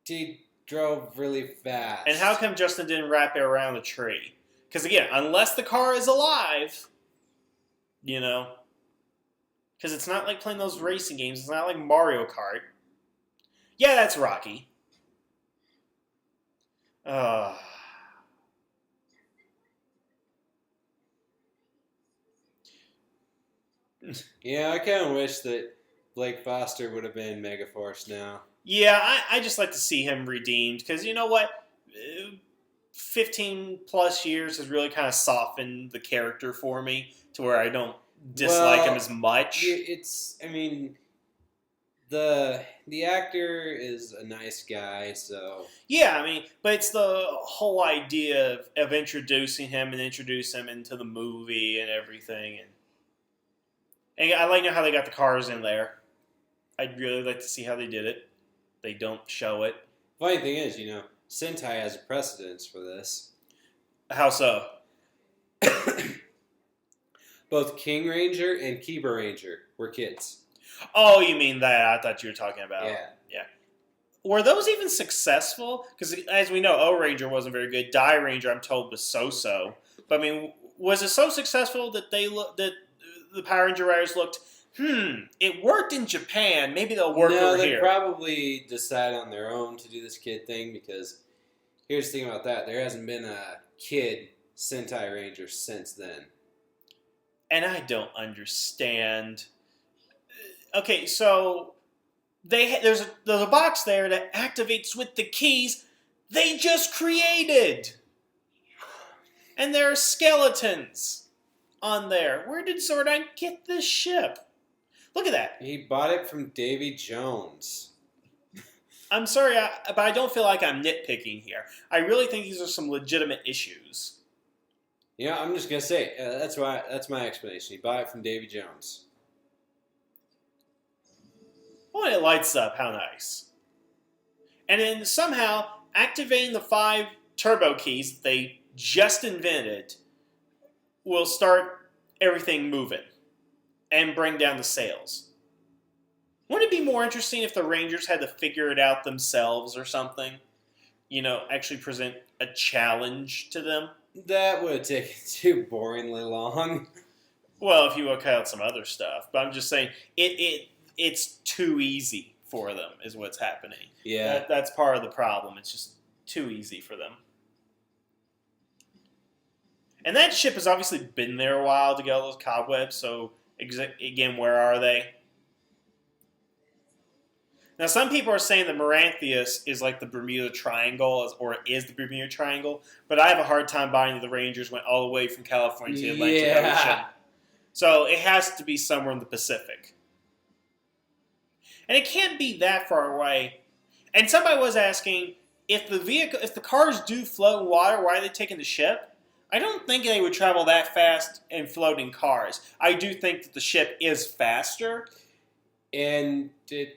He drove really fast. And how come Justin didn't wrap it around a tree? Because again, unless the car is alive, because it's not like playing those racing games. It's not like Mario Kart. Yeah, that's Rocky. Yeah, I kind of wish that Blake Foster would have been Megaforce now. Yeah, I just like to see him redeemed, because you know what? 15 plus years has really kind of softened the character for me to where I don't dislike him as much. The actor is a nice guy, so... Yeah, but it's the whole idea of introducing him and introduce him into the movie and everything. And I like how they got the cars in there. I'd really like to see how they did it. They don't show it. Funny thing is, Sentai has a precedence for this. How so? Both King Ranger and Kiba Ranger were kids. Oh, you mean that? I thought you were talking about... Yeah. Were those even successful? Because as we know, O-Ranger wasn't very good. Die Ranger, I'm told, was so-so. But was it so successful that that the Power Ranger writers looked... it worked in Japan. Maybe they'll work over here. No, they probably decide on their own to do this kid thing, because here's the thing about that. There hasn't been a kid Sentai Ranger since then. And I don't understand. Okay, so there's a box there that activates with the keys they just created. And there are skeletons on there. Where did Zordon get this ship? Look at that. He bought it from Davy Jones. I'm sorry, but I don't feel like I'm nitpicking here. I really think these are some legitimate issues. I'm just going to say, that's my explanation. He bought it from Davy Jones. Well, it lights up. How nice. And then somehow activating the 5 turbo keys that they just invented will start everything moving and bring down the sails. Wouldn't it be more interesting if the Rangers had to figure it out themselves or something? Actually present a challenge to them? That would have taken too boringly long. Well, if you would cut out some other stuff. But I'm just saying, it's too easy for them, is what's happening. Yeah. That's part of the problem. It's just too easy for them. And that ship has obviously been there a while to get all those cobwebs, so, again, where are they? Now, some people are saying that Maranthius is like the Bermuda Triangle, or is the Bermuda Triangle, but I have a hard time buying that the Rangers went all the way from California to the Atlantic Ocean. So it has to be somewhere in the Pacific. And it can't be that far away. And somebody was asking, if the cars do float in water, why are they taking the ship? I don't think they would travel that fast in floating cars. I do think that the ship is faster. And it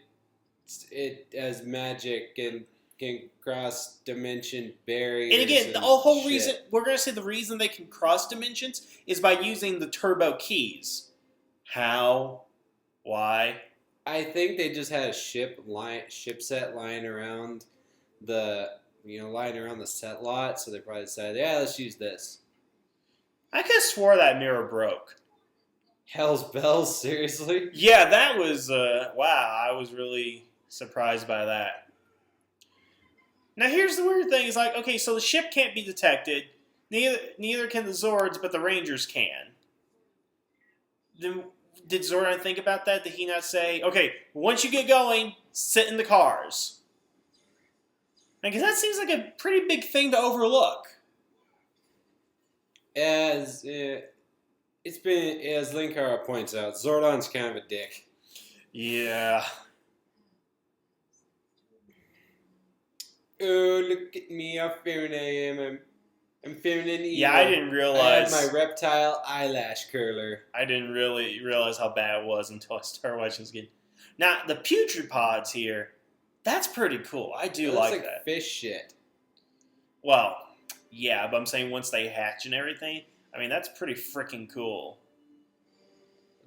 has magic and can cross dimension barriers. And again, the whole reason, we're going to say the reason they can cross dimensions is by using the turbo keys. How? Why? I think they just had a ship set lying around the set lot, so they probably decided, yeah, let's use this. I could have swore that mirror broke. Hell's bells, seriously? Yeah, that was, wow, I was really surprised by that. Now here's the weird thing, is like, okay, so the ship can't be detected, neither can the Zords, but the Rangers can. Then, did Zordon think about that? Did he not say, okay, once you get going, sit in the cars? Because that seems like a pretty big thing to overlook. As Linkara points out, Zordon's kind of a dick. Yeah. Oh, look at me, how feminine I am. I'm feminine evil. Yeah, I didn't realize. I had my reptile eyelash curler. I didn't really realize how bad it was until I started watching this game. Now, the putrepods here, that's pretty cool. I do like that. Fish shit. Well, yeah, but I'm saying once they hatch and everything, I mean, that's pretty freaking cool.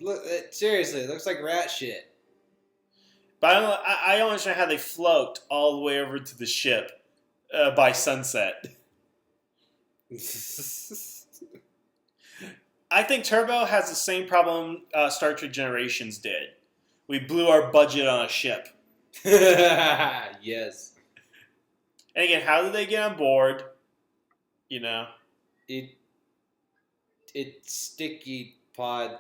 Look, seriously, it looks like rat shit. But I don't understand how they float all the way over to the ship by sunset. I think Turbo has the same problem Star Trek Generations did. We blew our budget on a ship. Yes. And again, how did they get on board? It's sticky pod.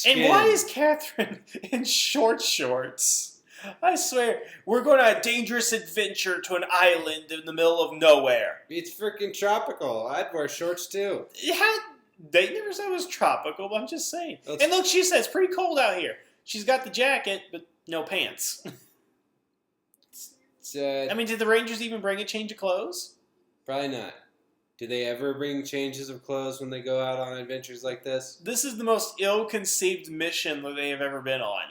And why is Catherine in short shorts? I swear, we're going on a dangerous adventure to an island in the middle of nowhere. It's freaking tropical. I'd wear shorts too. They never said it was tropical, but I'm just saying. And look, she said it's pretty cold out here. She's got the jacket, but no pants. I mean, did the Rangers even bring a change of clothes? Probably not. Do they ever bring changes of clothes when they go out on adventures like this? This is the most ill-conceived mission that they have ever been on.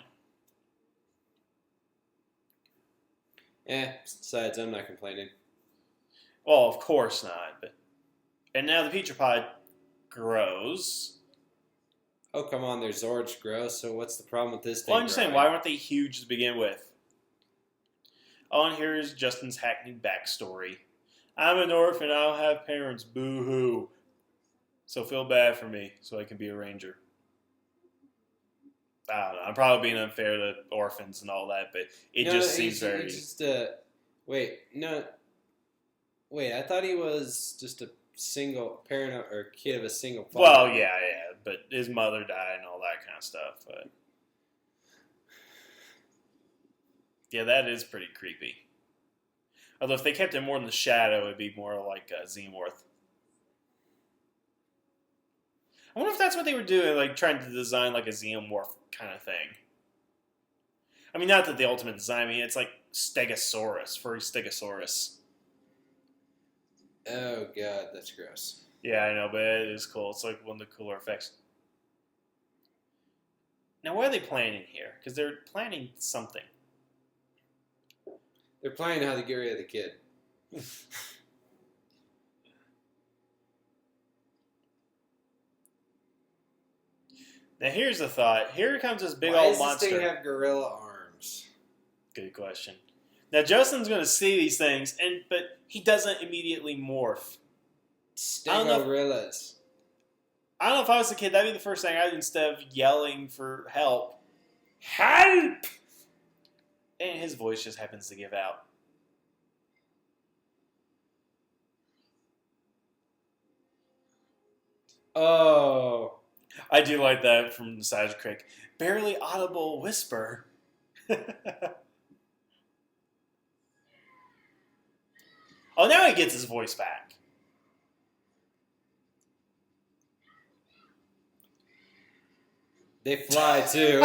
Besides, I'm not complaining. Well, of course not. And now the Petrapod grows. Oh, come on, their Zords grow, so what's the problem with this thing? Well, I'm just saying, why weren't they huge to begin with? Oh, and here's Justin's hackneyed backstory. I'm an orphan, I don't have parents, boo-hoo. So feel bad for me, so I can be a ranger. I don't know, I'm probably being unfair to orphans and all that, but it just seems very... Wait, I thought he was just a single parent or kid of a single father. Well, yeah, but his mother died and all that kind of stuff, but... Yeah, that is pretty creepy. Although if they kept him more in the shadow, it'd be more like Xenomorph. I wonder if that's what they were doing, like trying to design like a Xenomorph kind of thing. I mean, not that the ultimate design, I mean, it's like Stegosaurus, furry Stegosaurus. Oh god, that's gross. Yeah, I know, but it is cool. It's like one of the cooler effects. Now, what are they planning here? Because they're planning something. They're planning how to get rid of the kid. Now here's the thought. Here comes this big Why old does monster. this thing have gorilla arms? Good question. Now Justin's going to see these things, but he doesn't immediately morph. Stegorillas. I don't know if I was a kid, that'd be the first thing I'd, instead of yelling for help, help! And his voice just happens to give out. Oh. I do like that from the side of Crick. Barely audible whisper. Oh, now he gets his voice back. They fly too.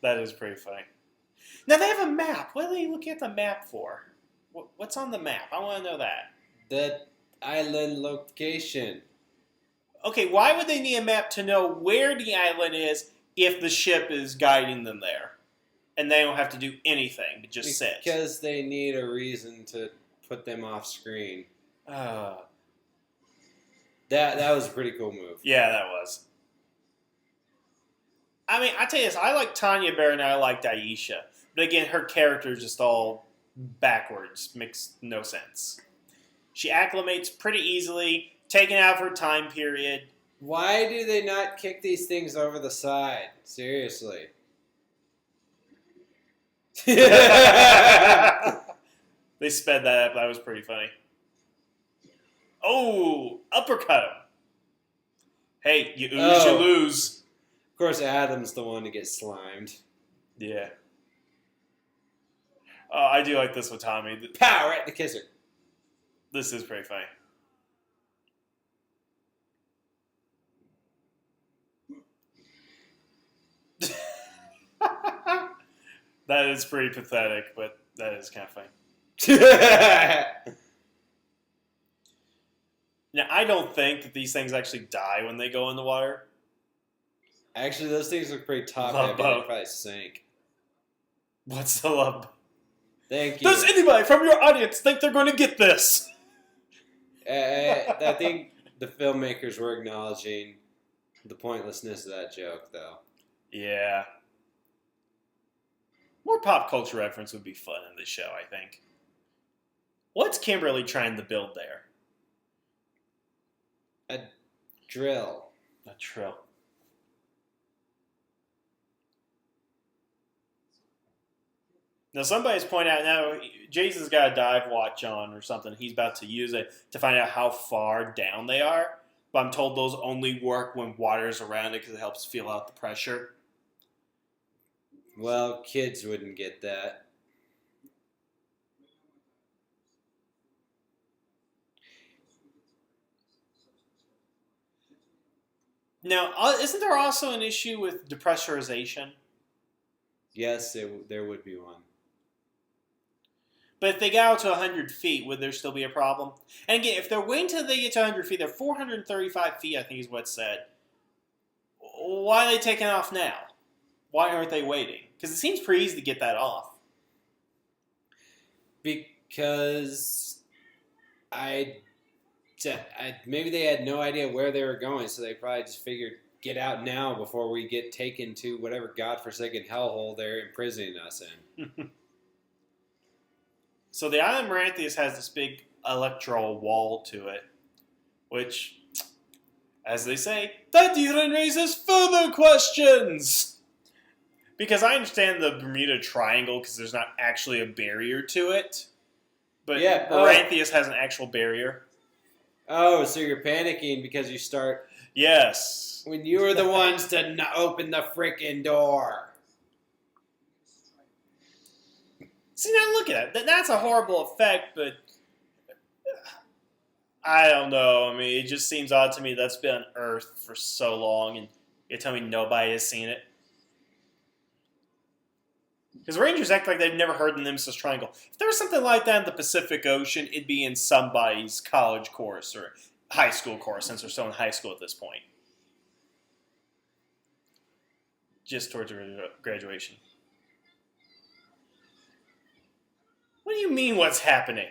That is pretty funny. Now they have a map. What are they looking at the map for? What's on the map? I want to know that. The island location. Okay, why would they need a map to know where the island is if the ship is guiding them there? And they don't have to do anything, but just sit. Because they need a reason to put them off screen. That was a pretty cool move. Yeah, that was. I mean, I tell you this, I like Tanya better than I liked Aisha. But again, her character is just all backwards. Makes no sense. She acclimates pretty easily, taken out of her time period. Why do they not kick these things over the side? Seriously. They sped that up. That was pretty funny. Oh, uppercut him. Hey, you ooze, you lose. Of course, Adam's the one to get slimed. Yeah. Oh, I do like this with Tommy. Pow! Right in the kisser. This is pretty funny. That is pretty pathetic, but that is kind of funny. Now, I don't think that these things actually die when they go in the water. Actually, those things look pretty top Love heavy. boat. They probably sink. What's the love? Thank you. Does anybody from your audience think they're going to get this? I think the filmmakers were acknowledging the pointlessness of that joke, though. Yeah. More pop culture reference would be fun in this show, I think. What's Kimberly trying to build there? A drill. A trill. Now, somebody's pointed out, now, Jason's got a dive watch on or something. He's about to use it to find out how far down they are. But I'm told those only work when water's around it because it helps feel out the pressure. Well, kids wouldn't get that. Now, isn't there also an issue with depressurization? Yes, there would be one. But if they get out to 100 feet, would there still be a problem? And again, if they're waiting until they get to 100 feet, they're 435 feet, I think is what's said. Why are they taking off now? Why aren't they waiting? Because it seems pretty easy to get that off. Because maybe they had no idea where they were going, so they probably just figured, get out now before we get taken to whatever godforsaken hellhole they're imprisoning us in. So the island Maranthius has this big electoral wall to it, which, as they say, that even raises further questions! Because I understand the Bermuda Triangle because there's not actually a barrier to it, but Yeah, Maranthius has an actual barrier. Oh, so you're panicking because you start... Yes. When you were the ones to open the frickin' door. See, now look at that. That's a horrible effect, but I don't know. I mean, it just seems odd to me that's been on Earth for so long, and you're telling me nobody has seen it? Because Rangers act like they've never heard the Nemesis Triangle. If there was something like that in the Pacific Ocean, it'd be in somebody's college course or high school course, since they're still in high school at this point. Just towards graduation. What do you mean, what's happening?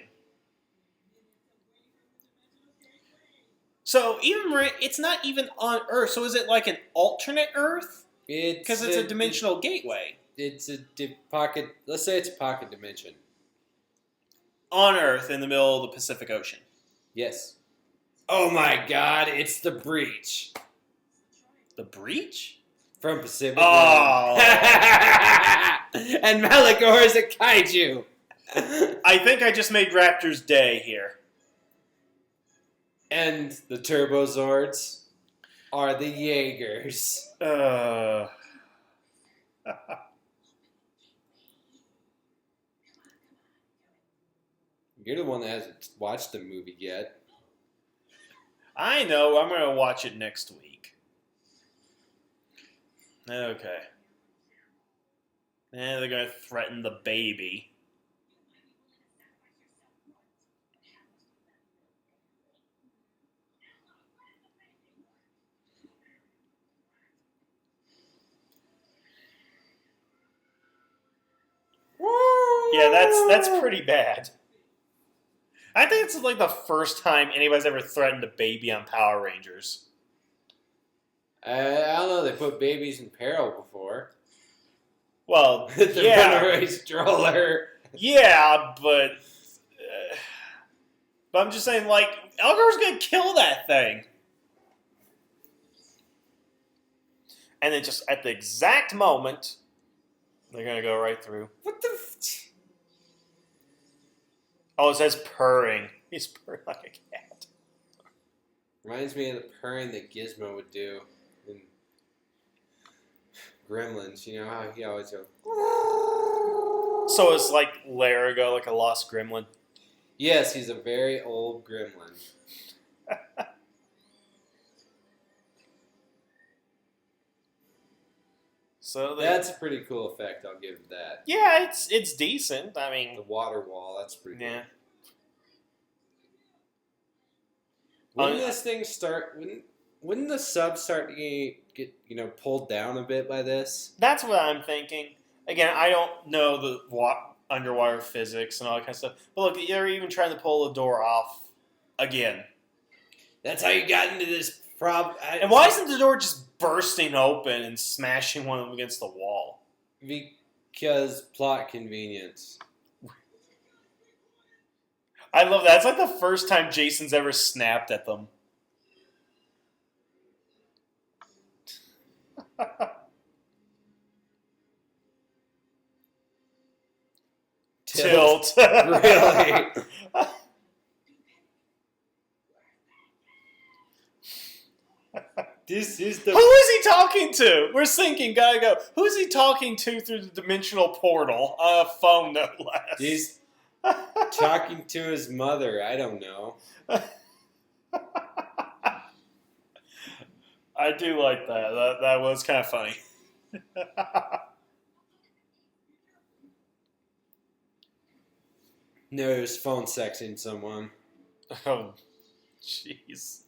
So it's not even on Earth. So is it like an alternate Earth? Because it's a dimensional gateway. It's a pocket. Let's say it's a pocket dimension. On Earth, in the middle of the Pacific Ocean. Yes. Oh my God! It's the Breach. The Breach? From Pacific. Oh. And Maligore is a kaiju. I think I just made Raptor's day here. And the Turbo Zords are the Jaegers. You're the one that hasn't watched the movie yet. I know. I'm going to watch it next week. Okay. And they're going to threaten the baby. Yeah, that's pretty bad. I think it's like the first time anybody's ever threatened a baby on Power Rangers. I don't know. They put babies in peril before. Well, The yeah. runaway stroller. Yeah, but I'm just saying, like, Elgar's gonna kill that thing. And then just at the exact moment, they're gonna go right through. What the? Oh, it says purring. He's purring like a cat. Reminds me of the purring that Gizmo would do in Gremlins. You know how he always goes. So it's like Larago, like a lost gremlin. Yes, he's a very old gremlin. So That's a pretty cool effect. I'll give it that. Yeah, it's decent. I mean, The water wall. That's pretty cool. yeah. Wouldn't this thing start? Wouldn't the sub start to get pulled down a bit by this? That's what I'm thinking. Again, I don't know the underwater physics and all that kind of stuff. But look, they're even trying to pull the door off again. That's how you got into this problem. And why isn't the door just bursting open and smashing one of them against the wall? Because plot convenience. I love that. It's like the first time Jason's ever snapped at them. Tilt. Really? This is the... Who is he talking to? We're sinking. Gotta go. Who's he talking to through the dimensional portal? On a phone, no less. He's talking to his mother. I don't know. I do like that. That was kind of funny. No, he was phone sexing someone. Oh, jeez.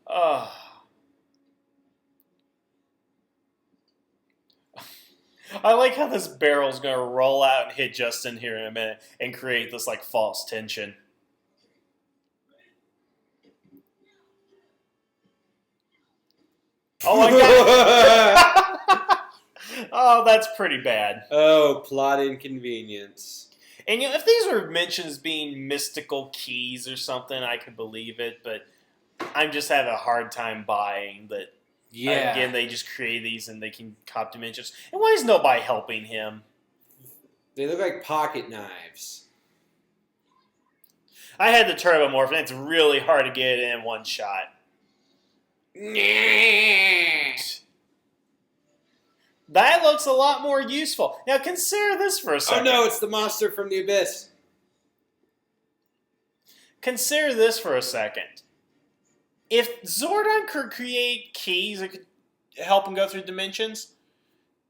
Oh. I like how this barrel's going to roll out and hit Justin here in a minute and create this, like, false tension. Oh, my God. Oh, that's pretty bad. Oh, plot inconvenience. And if these were mentioned as being mystical keys or something, I could believe it, but I'm just having a hard time buying that. Yeah. Again, they just create these and they can cop dimensions. And why is nobody helping him? They look like pocket knives. I had the Turbomorph, and it's really hard to get it in one shot. That looks a lot more useful. Now consider this for a second. Oh no, it's the monster from the abyss. Consider this for a second. If Zordon could create keys that could help him go through dimensions,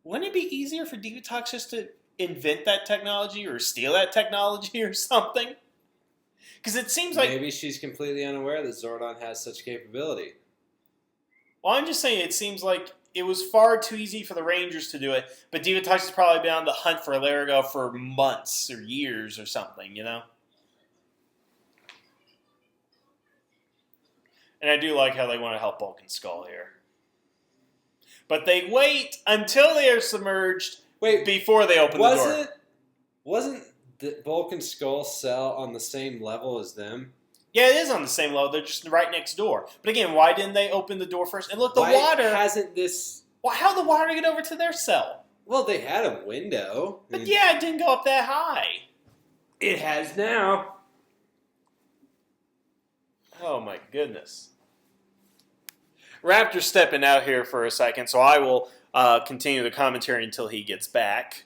wouldn't it be easier for Divatox just to invent that technology or steal that technology or something? Because it seems like... Maybe she's completely unaware that Zordon has such capability. Well, I'm just saying it seems like it was far too easy for the Rangers to do it, but Divatox has probably been on the hunt for Elgar for months or years or something, you know? And I do like how they want to help Bulk and Skull here. But they wait until they are submerged before they open the door. Wasn't the Bulk and Skull cell on the same level as them? Yeah, it is on the same level. They're just right next door. But again, why didn't they open the door first? And look, the water... hasn't this... Well, how'd the water get over to their cell? Well, they had a window. But yeah, it didn't go up that high. It has now. Oh my goodness. Raptor's stepping out here for a second, so I will continue the commentary until he gets back.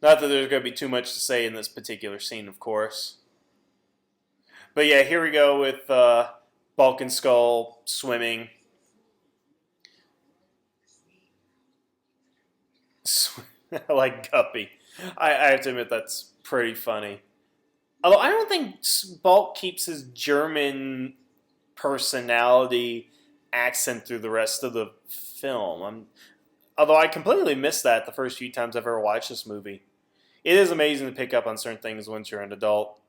Not that there's going to be too much to say in this particular scene, of course. But yeah, here we go with Bulk and Skull swimming. Like Guppy. I have to admit that's pretty funny. Although I don't think Bulk keeps his German personality accent through the rest of the film. Although I completely missed that the first few times I've ever watched this movie. It is amazing to pick up on certain things once you're an adult.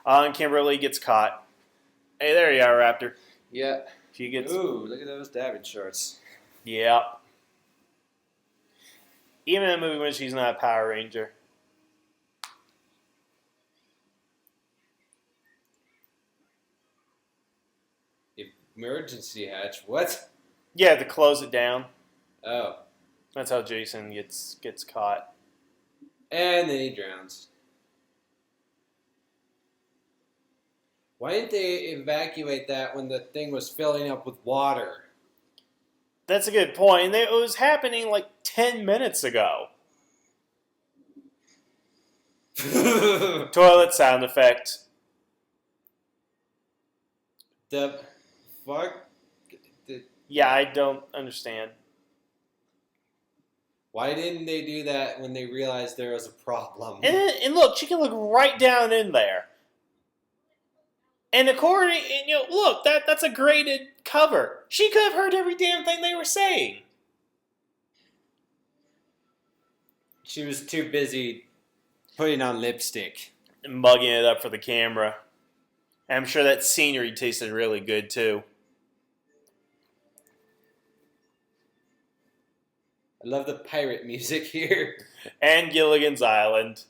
And Kimberly gets caught. Hey, there you are, Raptor. Yeah. She gets... Ooh, look at those dabbing shorts. Yeah. Even in a movie when she's not a Power Ranger. Emergency hatch. What? Yeah, to close it down. Oh. That's how Jason gets caught. And then he drowns. Why didn't they evacuate that when the thing was filling up with water? That's a good point. It was happening like 10 minutes ago. Toilet sound effect. The fuck? Yeah, I don't understand. Why didn't they do that when they realized there was a problem? And look, she can look right down in there. And look, that's a graded cover. She could have heard every damn thing they were saying. She was too busy putting on lipstick. And mugging it up for the camera. And I'm sure that scenery tasted really good, too. I love the pirate music here. And Gilligan's Island.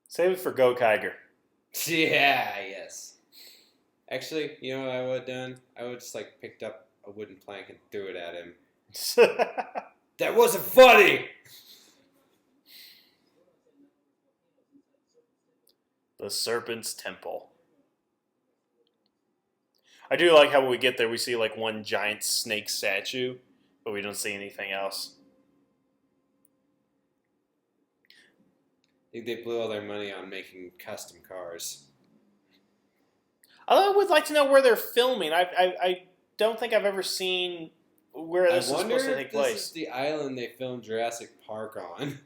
Save it for Go Kiger. Yeah, yes. Actually, you know what I would have done? I would have just picked up a wooden plank and threw it at him. That wasn't funny! The Serpent's Temple. I do like how when we get there, we see one giant snake statue, but we don't see anything else. I think they blew all their money on making custom cars. Although I would like to know where they're filming. I don't think I've ever seen where this is supposed to take place. This is the island they filmed Jurassic Park on.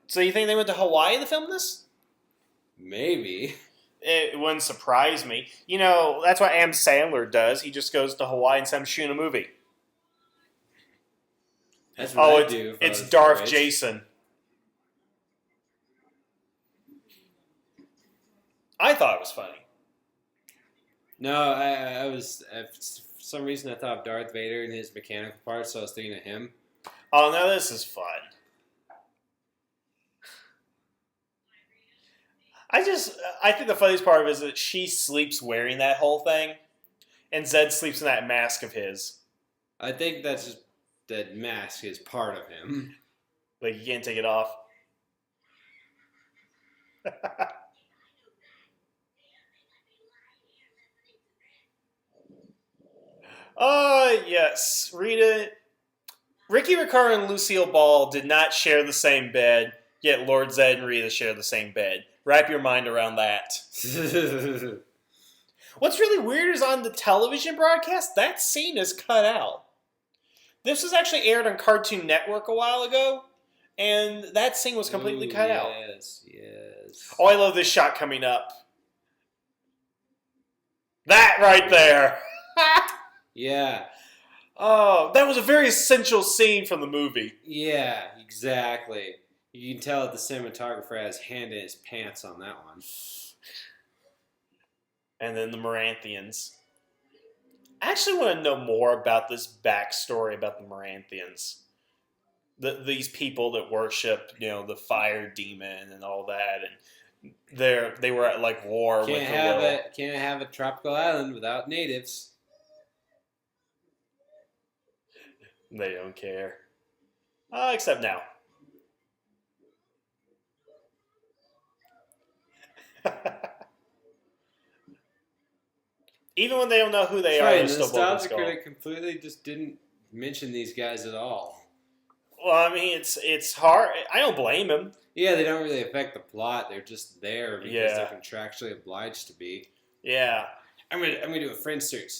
So you think they went to Hawaii to film this? Maybe. It wouldn't surprise me. You know, that's what Adam Sandler does. He just goes to Hawaii and says, I'm shooting a movie. That's what I do. It's Darth Jason. I thought it was funny. No, I was... For some reason, I thought of Darth Vader and his mechanical parts, so I was thinking of him. Oh, no, this is fun. I think the funniest part of it is that she sleeps wearing that whole thing, and Zed sleeps in that mask of his. I think that's just... That mask is part of him. Like, you can't take it off. Yes. Rita. Ricky Ricard and Lucille Ball did not share the same bed, Yet Lord Zed and Rita share the same bed. Wrap your mind around that. What's really weird is on the television broadcast, that scene is cut out. This was actually aired on Cartoon Network a while ago, and that scene was completely cut out. Yes. Oh, I love this shot coming up. That right there. Yeah. Oh, that was a very essential scene from the movie. Yeah, exactly. You can tell that the cinematographer has his hand in his pants on that one. And then the Maranthians. I actually want to know more about this backstory about the Maranthians. These people that worship, the fire demon and all that, and they were at like war with the world. Can't have a tropical island without natives. They don't care. Except now. Even when they don't know who they are, they're The still nostalgia Skull. critic completely just didn't mention these guys at all. Well, I mean, it's hard. I don't blame him. Yeah, they don't really affect the plot. They're just there because they're contractually obliged to be. Yeah. I'm gonna do a friend search.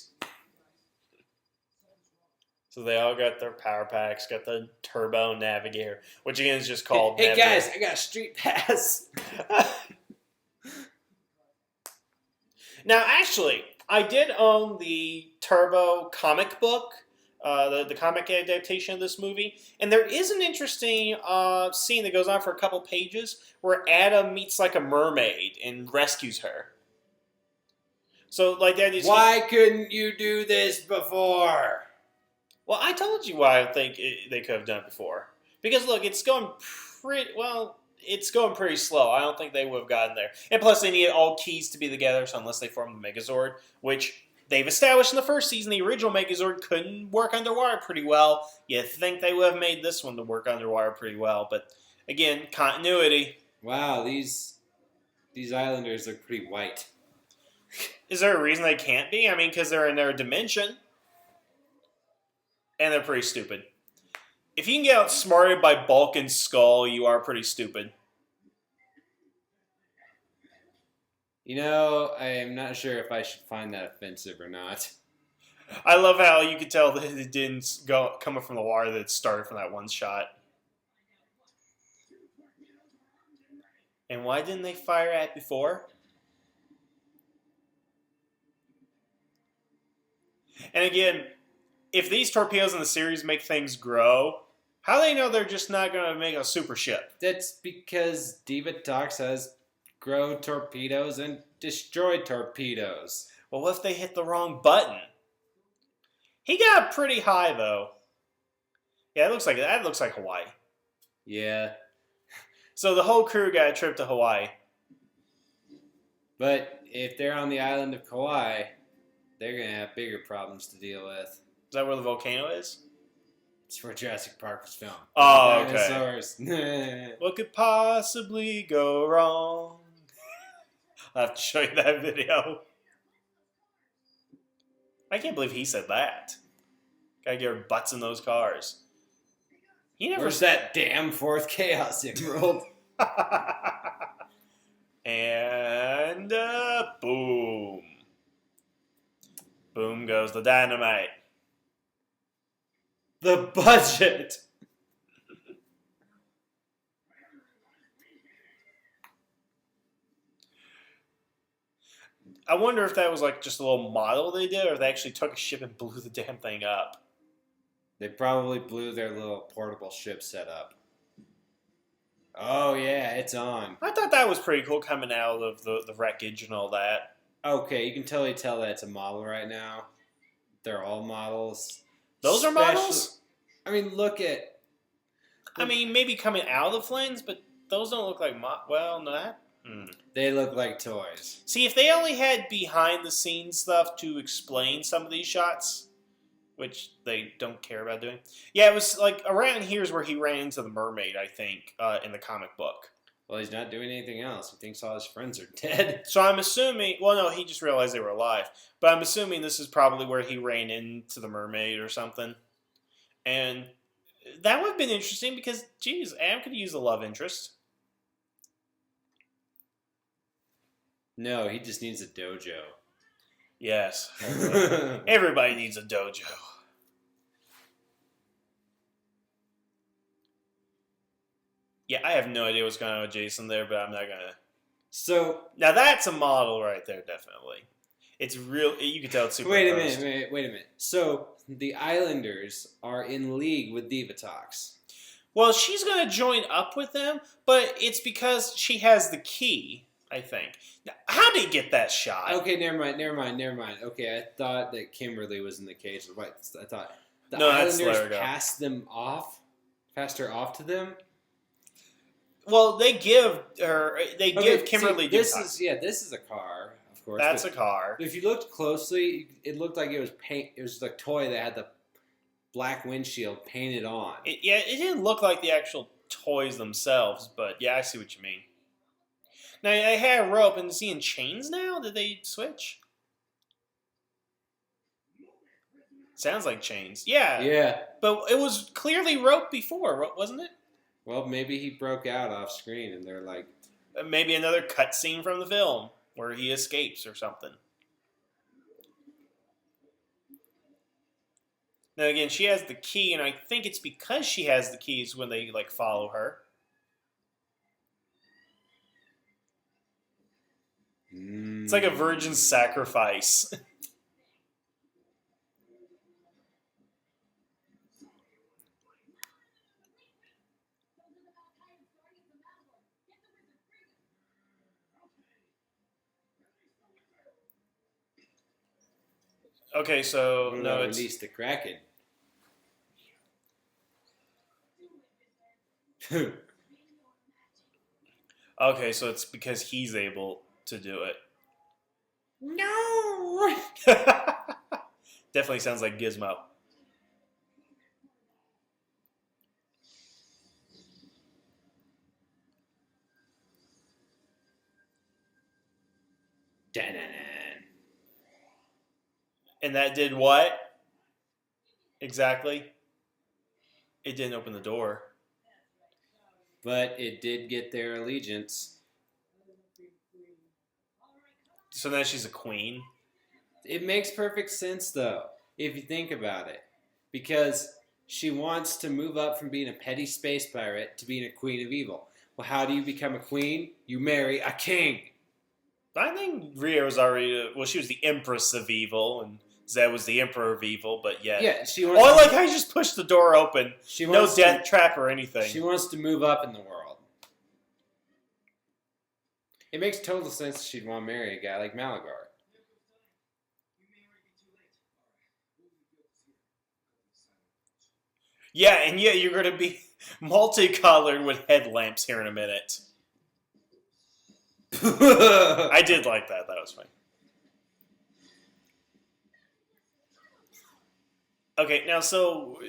So they all got their power packs, got the Turbo Navigator, which again is just called Hey Navigator. guys, I got a street pass. Now, actually, I did own the Turbo comic book, the comic adaptation of this movie, and there is an interesting scene that goes on for a couple pages where Adam meets like a mermaid and rescues her. So, like that is Why couldn't you do this before? Well, I told you why I think they could have done it before. Because look, it's going pretty slow. I don't think they would have gotten there. And plus, they need all keys to be together, so unless they form the Megazord, which they've established in the first season, the original Megazord couldn't work underwater pretty well. You'd think they would have made this one to work underwater pretty well. But again, continuity. Wow, these islanders are pretty white. Is there a reason they can't be? I mean, because they're in their dimension. And they're pretty stupid. If you can get outsmarted by Bulk and Skull, you are pretty stupid. I am not sure if I should find that offensive or not. I love how you could tell that it didn't go coming from the water, that it started from that one shot. And why didn't they fire at before? And again, if these torpedoes in the series make things grow, how do they know they're just not going to make a super ship? That's because Divatox has grow torpedoes and destroy torpedoes. Well, what if they hit the wrong button? He got pretty high, though. Yeah, that looks like Hawaii. Yeah. So the whole crew got a trip to Hawaii. But if they're on the island of Kauai, they're going to have bigger problems to deal with. Is that where the volcano is? It's where Jurassic Park was filmed. Oh, okay. Dinosaurs. What could possibly go wrong? I'll have to show you that video. I can't believe he said that. Gotta get our butts in those cars. Where's that damn fourth Chaos Emerald? And boom. Boom goes the dynamite. The budget. I wonder if that was like just a little model they did, or if they actually took a ship and blew the damn thing up. They probably blew their little portable ship setup. Oh yeah, it's on. I thought that was pretty cool coming out of the wreckage and all that. Okay, you can totally tell that it's a model right now. They're all models. Those are models? I mean, look at... I mean, maybe coming out of the flames, but those don't look like well, no, that... They look like toys. See, if they only had behind-the-scenes stuff to explain some of these shots, which they don't care about doing. Yeah, it was like around here's where he ran into the mermaid, I think, in the comic book. Well, he's not doing anything else. He thinks all his friends are dead. So I'm assuming... Well, no, he just realized they were alive. But I'm assuming this is probably where he ran into the mermaid or something. And that would have been interesting because, geez, Am could use a love interest. No, he just needs a dojo. Yes. Everybody needs a dojo. Yeah, I have no idea what's going on with Jason there, but I'm not going to. So Now that's a model right there, definitely. It's real. You can tell it's super. wait a minute. So the Islanders are in league with Divatox. Well, she's going to join up with them, but it's because she has the key, I think. Now, how did he get that shot? Okay, never mind. Okay, I thought that Kimberly was in the cage. What? I thought the No, that's Islanders passed her off to them. Well, they give Kimberly. This is a car, of course. That's a car. If you looked closely, it looked like it was paint. It was the toy that had the black windshield painted on. It didn't look like the actual toys themselves, but yeah, I see what you mean. Now they had a rope, and is he in chains now? Did they switch? Sounds like chains. Yeah. Yeah. But it was clearly rope before, wasn't it? Well, maybe he broke out off screen, and they're like... Maybe another cutscene from the film where he escapes or something. Now, again, she has the key, and I think it's because she has the keys when they, follow her. It's like a virgin sacrifice. Okay, so no, it's release the Kraken. Okay, so it's because he's able to do it. No. Definitely sounds like Gizmo. And that did what? Exactly. It didn't open the door. But it did get their allegiance. So now she's a queen? It makes perfect sense, though, if you think about it. Because she wants to move up from being a petty space pirate to being a queen of evil. Well, how do you become a queen? You marry a king. I think Rhea was already... Well, she was the Empress of Evil, and Zed was the Emperor of Evil, but yeah. Yeah, she wants I like how you just pushed the door open. No death trap or anything. She wants to move up in the world. It makes total sense she'd want to marry a guy like Maligore. Yeah, and yeah, you're going to be multicolored with headlamps here in a minute. I did like that. That was funny. Okay, now so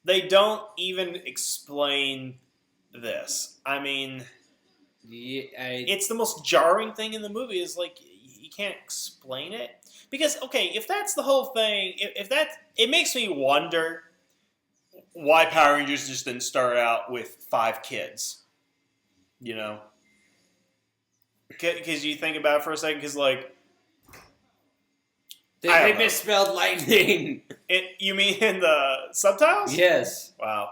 they don't even explain this. I mean, it's the most jarring thing in the movie is like you can't explain it. Because, okay, if that's the whole thing, it makes me wonder why Power Rangers just didn't start out with 5 kids. You know? Because you think about it for a second, because, like... They misspelled lightning. You mean in the subtitles? Yes. Wow.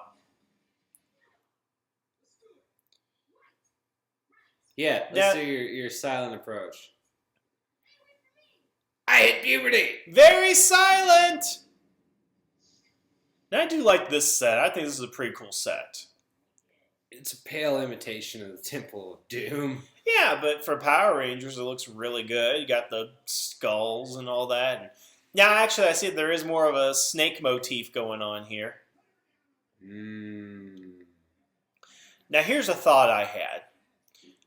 Yeah, let's do your silent approach. I hit puberty! Very silent! Now, I do like this set. I think this is a pretty cool set. It's a pale imitation of the Temple of Doom. Yeah, but for Power Rangers, it looks really good. You got the skulls and all that. And now, actually, I see there is more of a snake motif going on here. Now, here's a thought I had.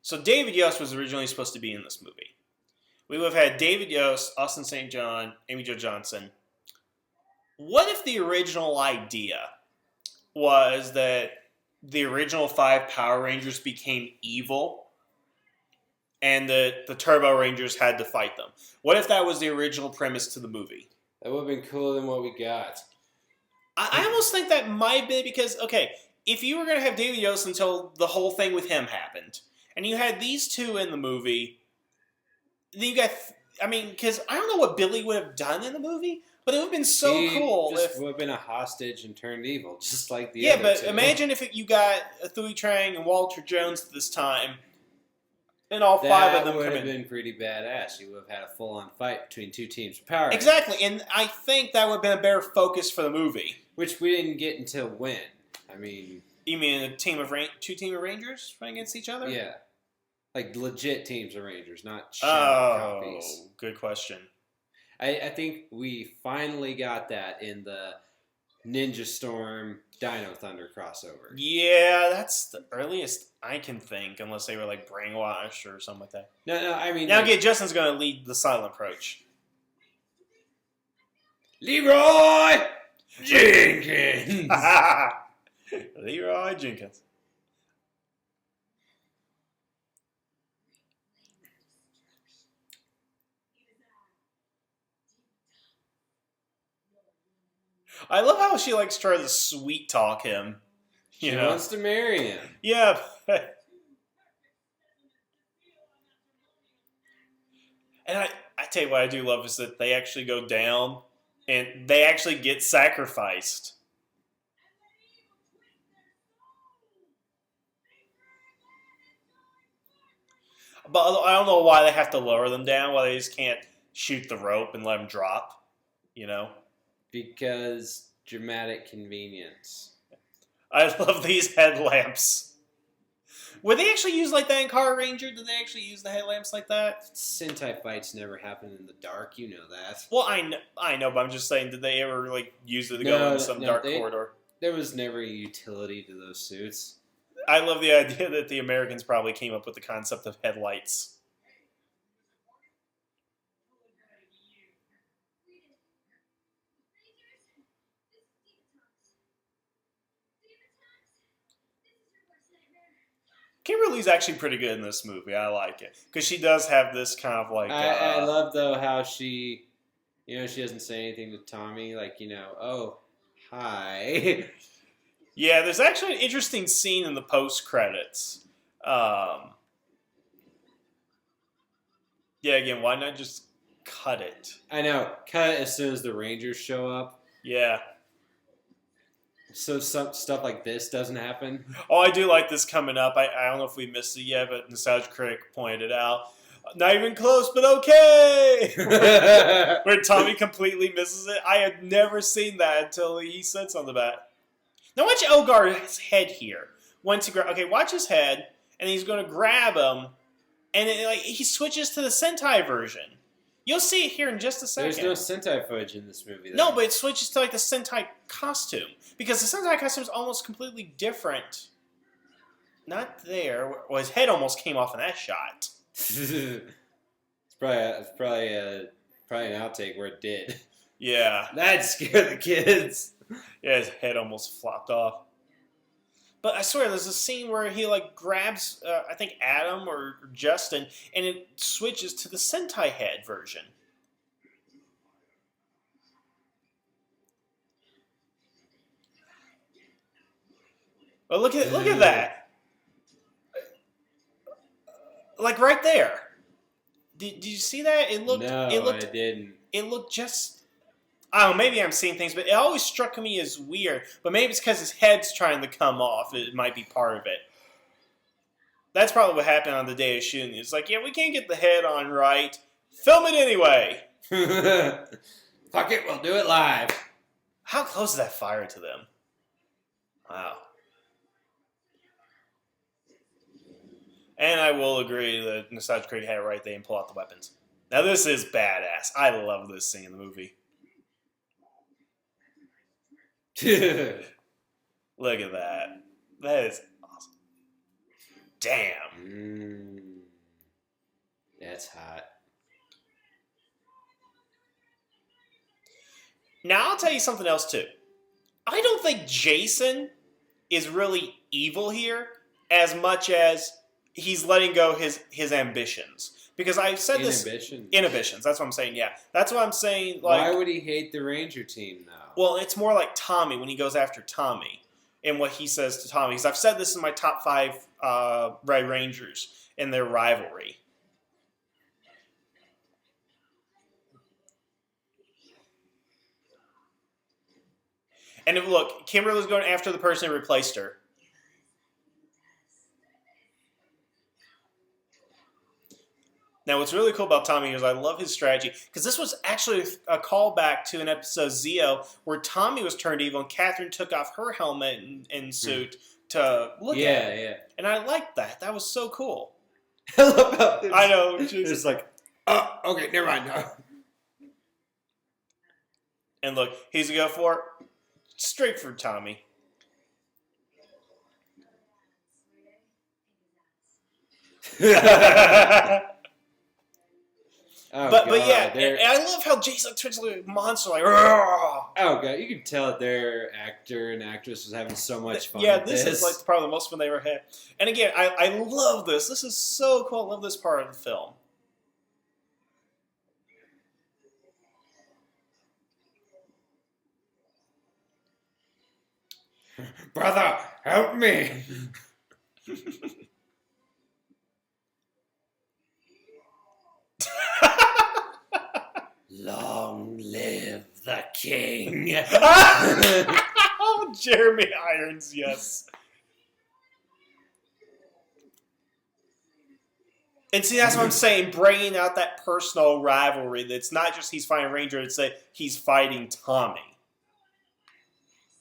So, David Yost was originally supposed to be in this movie. We would have had David Yost, Austin St. John, Amy Jo Johnson. What if the original idea was that the original 5 Power Rangers became evil and the Turbo Rangers had to fight them? What if that was the original premise to the movie? That would have been cooler than what we got. I almost think that might be because, okay, if you were going to have David Yost until the whole thing with him happened, and you had these two in the movie, then you got, because I don't know what Billy would have done in the movie, but it would have been so cool just if would have been a hostage and turned evil, just like the yeah. other But two. imagine if you got Thuy Trang and Walter Jones this time, and all five of them would come have in. been pretty badass. You would have had a full-on fight between two teams of power. Exactly, and I think that would have been a better focus for the movie. Which we didn't get until when? I mean, You mean a two team of Rangers fighting against each other? yeah, like legit teams of Rangers, not Oh, copies. good question. I think we finally got that in the Ninja Storm Dino Thunder crossover. Yeah, that's the earliest I can think, unless they were like brainwashed or something like that. No, I mean Now, again, Justin's going to lead the silent approach. Leroy Jenkins. Leroy Jenkins. I love how she likes trying to sweet talk him. She wants to marry him. Yeah. And I tell you what I do love is that they actually go down and they actually get sacrificed. But I don't know why they have to lower them down, why they just can't shoot the rope and let them drop, Because dramatic convenience. I love these headlamps. Would they actually use like that in Car Ranger? Did they actually use the headlamps like that? Sentai fights never happen in the dark, you know that. Well, I know, but I'm just saying, did they ever like use it to go in some dark corridor? There was never a utility to those suits. I love the idea that the Americans probably came up with the concept of headlights. Kimberly's actually pretty good in this movie. I like it. Because she does have this kind of like... I love, though, how she... she doesn't say anything to Tommy. Like, oh, hi. Yeah, there's actually an interesting scene in the post-credits. Yeah, again, why not just cut it? I know. Cut it as soon as the Rangers show up. Yeah. So some stuff like this doesn't happen. Oh, I do like this coming up. I don't know if we missed it yet, but Nostalgia Critic pointed it out. Not even close, but okay! Where Tommy completely misses it. I had never seen that until he said something about it. Now watch Elgar's head here. Watch his head, and he's going to grab him, and he switches to the Sentai version. You'll see it here in just a second. There's no Sentai footage in this movie, though. No, but it switches to like the Sentai costume. Because the Sentai costume is almost completely different. Not there. Well, his head almost came off in that shot. it's probably an outtake where it did. Yeah. That scared the kids. Yeah, his head almost flopped off. But I swear, there's a scene where he grabs, I think Adam or Justin, and it switches to the Sentai head version. But look at that. Like right there. Did you see that? I didn't. It looked just... I don't know, maybe I'm seeing things, but it always struck me as weird. But maybe it's because his head's trying to come off. It might be part of it. That's probably what happened on the day of shooting. It's like, yeah, we can't get the head on right. Film it anyway. Fuck it, we'll do it live. How close is that fire to them? Wow. And I will agree that Nostalgia Critic had it right. They didn't pull out the weapons. Now this is badass. I love this scene in the movie. Look at that. That is awesome. Damn. That's hot. Now I'll tell you something else too. I don't think Jason is really evil here as much as he's letting go his ambitions. Because I've said Inhibitions. That's what I'm saying, yeah. That's what I'm saying. Why would he hate the Ranger team, though? Well, it's more like Tommy when he goes after Tommy and what he says to Tommy. Because I've said this in my top 5 Red Rangers in their rivalry. And look, Kimberly's going after the person who replaced her. Now, what's really cool about Tommy is I love his strategy, because this was actually a callback to an episode of Zio where Tommy was turned evil and Catherine took off her helmet and suit to look at him. Yeah. And I liked that. That was so cool. I love how I know. It's like, oh, okay, never mind. And look, he's going to go for it. Straight for Tommy. Oh, but yeah, and I love how Jason turns into a monster, like, Rrr! Oh god, you can tell that their actor and actress was having so much fun. Yeah, this is like probably the most fun they ever had. And again, I love this. This is so cool. I love this part of the film. Brother, help me! Long live the king! Oh, Jeremy Irons, yes. And see, that's what I'm saying, bringing out that personal rivalry. That's not just he's fighting Ranger, it's that he's fighting Tommy.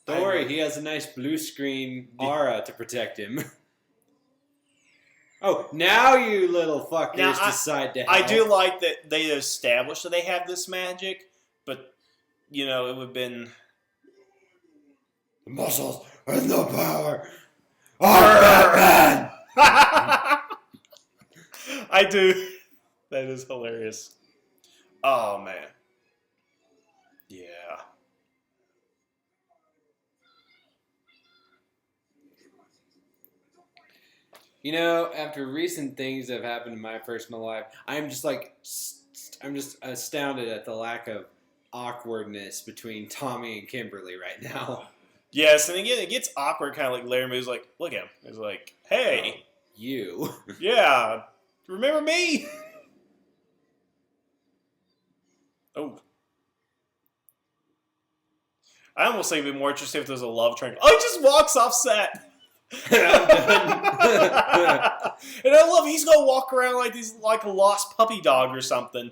Don't worry, he has a nice blue screen aura to protect him. Oh, now you little fuckers decide to help. I do like that they established that they have this magic, but, you know, it would have been... The muscles and the power are Batman! I do. That is hilarious. Oh, man. Yeah. You know, after recent things that have happened in my personal life, I'm just astounded at the lack of awkwardness between Tommy and Kimberly right now. Yes, and again, it gets awkward, kind of like Larry Moo's like, look at him. He's like, hey. You. Yeah. Remember me? Oh. I almost think it'd be more interesting if there's a love triangle. Oh, he just walks off set. And I love he's gonna walk around like he's like a lost puppy dog or something.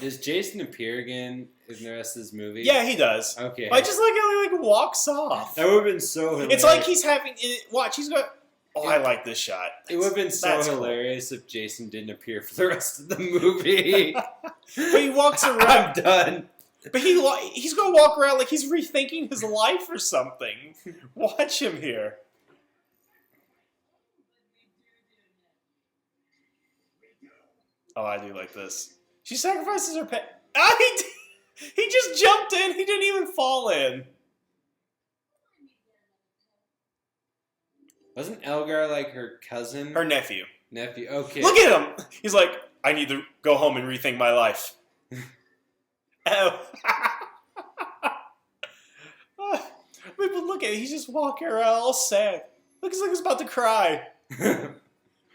Does Jason appear again in the rest of this movie? Yeah, he does. Okay. I just like how he like walks off. That would have been so hilarious. It's like he's having watch. He's got. Oh, I like this shot. It would have been so hilarious if Jason didn't appear for the rest of the movie. But he walks around. I'm done. But he's going to walk around like he's rethinking his life or something. Watch him here. Oh, I do like this. She sacrifices her pet. Ah, he just jumped in. He didn't even fall in. Wasn't Elgar like her cousin? Her nephew. Nephew, okay. Look at him! He's like, I need to go home and rethink my life. Oh. But look at it. He's just walking around all sad. Looks like he's about to cry.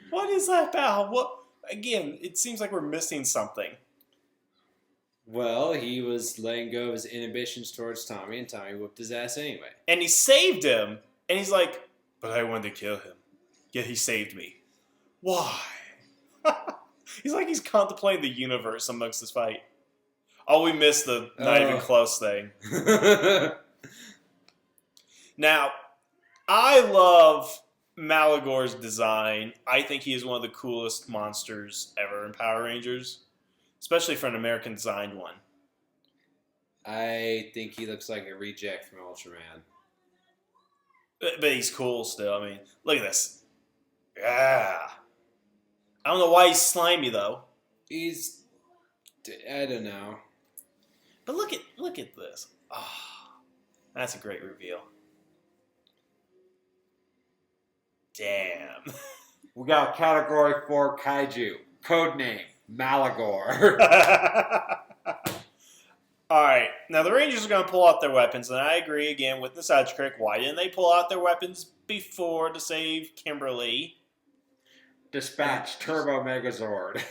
What is that about? What? Again, it seems like we're missing something. Well, he was letting go of his inhibitions towards Tommy, and Tommy whooped his ass anyway. And he saved him, and he's like, but I wanted to kill him. Yet he saved me. Why? He's like he's contemplating the universe amongst this fight. Oh, we missed the not even close thing. Now, I love Maligore's design. I think he is one of the coolest monsters ever in Power Rangers. Especially for an American designed one. I think he looks like a reject from Ultraman. But he's cool still. I mean, look at this. Yeah. I don't know why he's slimy though. I don't know. But look at this. Oh, that's a great reveal. Damn. We got Category 4 Kaiju. Codename Maligore. Alright, now the Rangers are going to pull out their weapons, and I agree again with the Sidekick. Why didn't they pull out their weapons before to save Kimberly? Dispatch Turbo Megazord.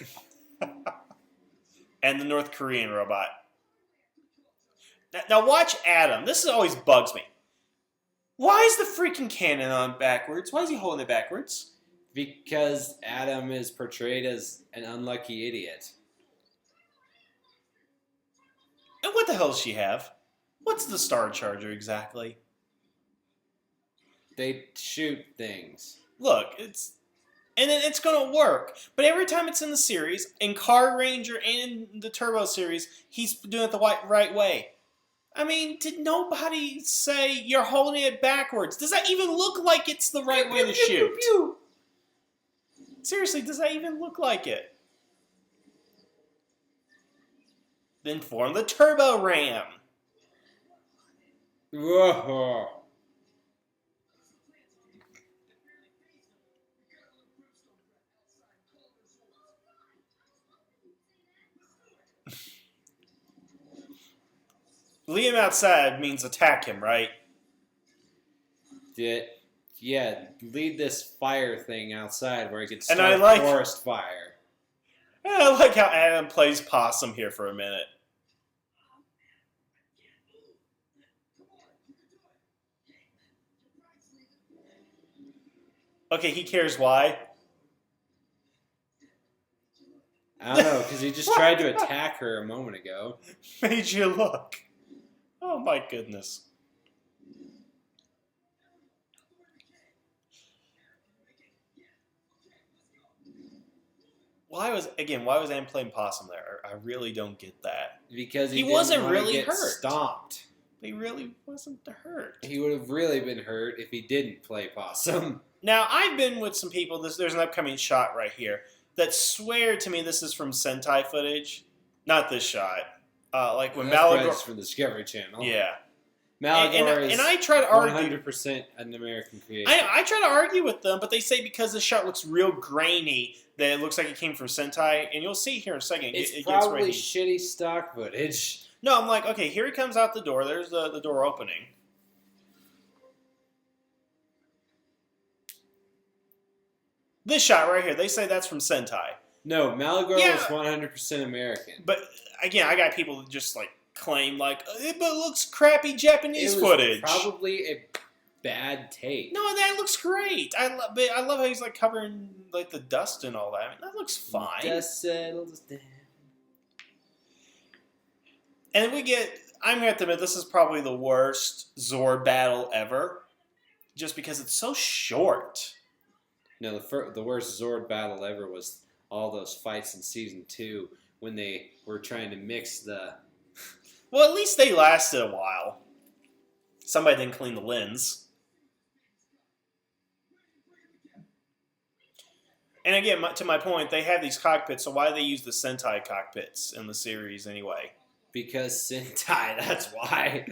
And the North Korean robot. Now watch Adam. This always bugs me. Why is the freaking cannon on backwards? Why is he holding it backwards? Because Adam is portrayed as an unlucky idiot. And what the hell does she have? What's the Star Charger exactly? They shoot things. Look, it's gonna work. But every time it's in the series, in Car Ranger and in the Turbo series, he's doing it the right way. I mean, did nobody say you're holding it backwards? Does that even look like it's the right way to shoot? Seriously, does that even look like it? Then form the Turbo Ram. Whoa. Leave him outside means attack him, right? Yeah, lead this fire thing outside where it gets And I like- forest fire. I like how Adam plays possum here for a minute. Okay, he cares why. I don't know, because he just tried to attack her a moment ago. Made you look. Oh my goodness. Why was Adam playing possum there? I really don't get that. Because he wasn't didn't wanna really get hurt. stomped. He really wasn't hurt. He would have really been hurt if he didn't play possum. Now, I've been with some people, there's an upcoming shot right here, that swear to me this is from Sentai footage. Not this shot. Like when Maligore... That's from the Discovery Channel. Yeah. Maligore is and I try to argue... 100% an American creation. I try to argue with them, but they say because the shot looks real grainy, that it looks like it came from Sentai, and you'll see here in a second. It's probably shitty stock footage. No, I'm like, okay, here he comes out the door. There's the door opening. This shot right here, they say that's from Sentai. No, Maligore Yeah. was 100% American. But, again, I got people that just, like, claim, like, but it looks crappy Japanese footage. Probably a bad take. No, that looks great. I love how he's, like, covering, like, the dust and all that. I mean, that looks fine. Dust settles down. And I'm going to have to admit, this is probably the worst Zord battle ever. Just because it's so short. No, the worst Zord battle ever was all those fights in Season 2 when they were trying to mix the... Well, at least they lasted a while. Somebody didn't clean the lens. And again, to my point, they have these cockpits, so why do they use the Sentai cockpits in the series anyway? Because Sentai, that's why.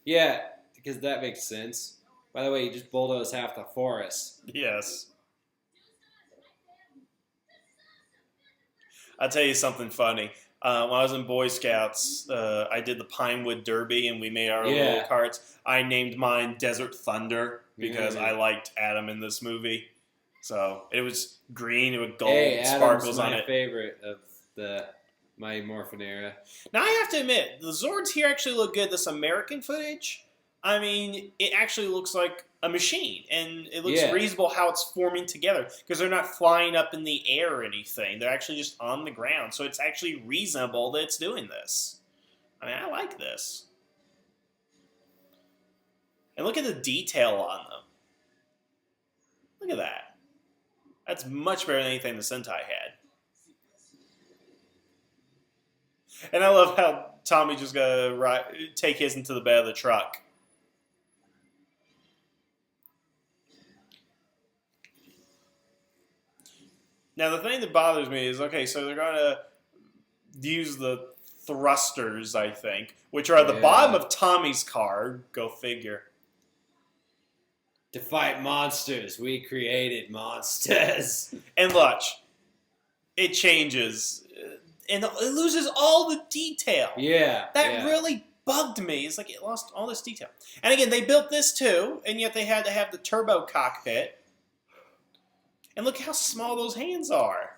Yeah, because that makes sense. By the way, you just bulldoze half the forest. Yes. I'll tell you something funny. When I was in Boy Scouts, I did the Pinewood Derby, and we made our own little carts. I named mine Desert Thunder because I liked Adam in this movie. So it was green with gold sparkles on it. Adam's my favorite of the Mighty Morphin era. Now, I have to admit, the Zords here actually look good. This American footage, I mean, it actually looks like a machine, and it looks reasonable how it's forming together, because they're not flying up in the air or anything. They're actually just on the ground, so it's actually reasonable that it's doing this. I mean, I like this. And look at the detail on them. Look at that. That's much better than anything the Sentai had. And I love how Tommy just got to take his into the bed of the truck. Now, the thing that bothers me is, okay, so they're going to use the thrusters, I think, which are at the bottom of Tommy's car. Go figure. To fight monsters, we created monsters. And look, it changes. And it loses all the detail. Yeah. That really bugged me. It's like it lost all this detail. And again, they built this too, and yet they had to have the turbo cockpit. And look how small those hands are.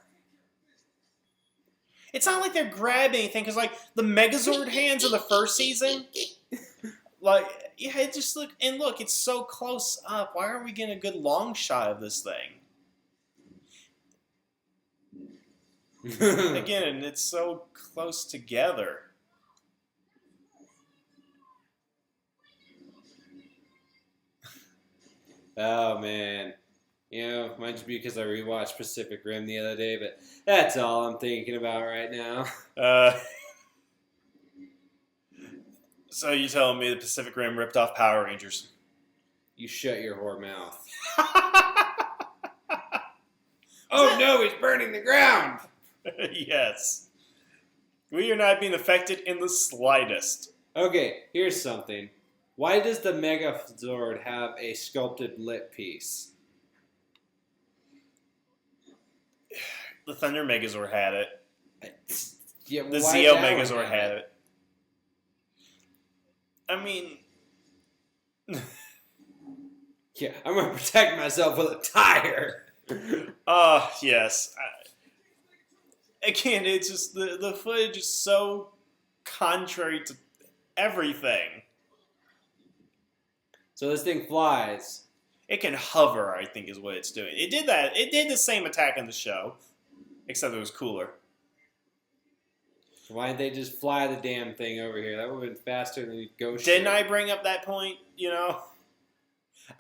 It's not like they're grabbing anything, because like the Megazord hands in the first season, like yeah, it just look it's so close up. Why aren't we getting a good long shot of this thing? Again, it's so close together. Oh man. Might just be because I rewatched Pacific Rim the other day, but that's all I'm thinking about right now. So you telling me the Pacific Rim ripped off Power Rangers? You shut your whore mouth. Oh no, he's burning the ground! Yes. We are not being affected in the slightest. Okay, here's something. Why does the Mega Zord have a sculpted lip piece? The Thunder Megazord had it. Yeah, The Zeo Megazord had it. I mean... Yeah, I'm going to protect myself with a tire. Yes. Again, it's just the footage is so contrary to everything. So this thing flies. It can hover, I think, is what it's doing. It did that. It did the same attack in the show, except it was cooler. Why didn't they just fly the damn thing over here? That would have been faster than the ghost. Didn't I bring up that point?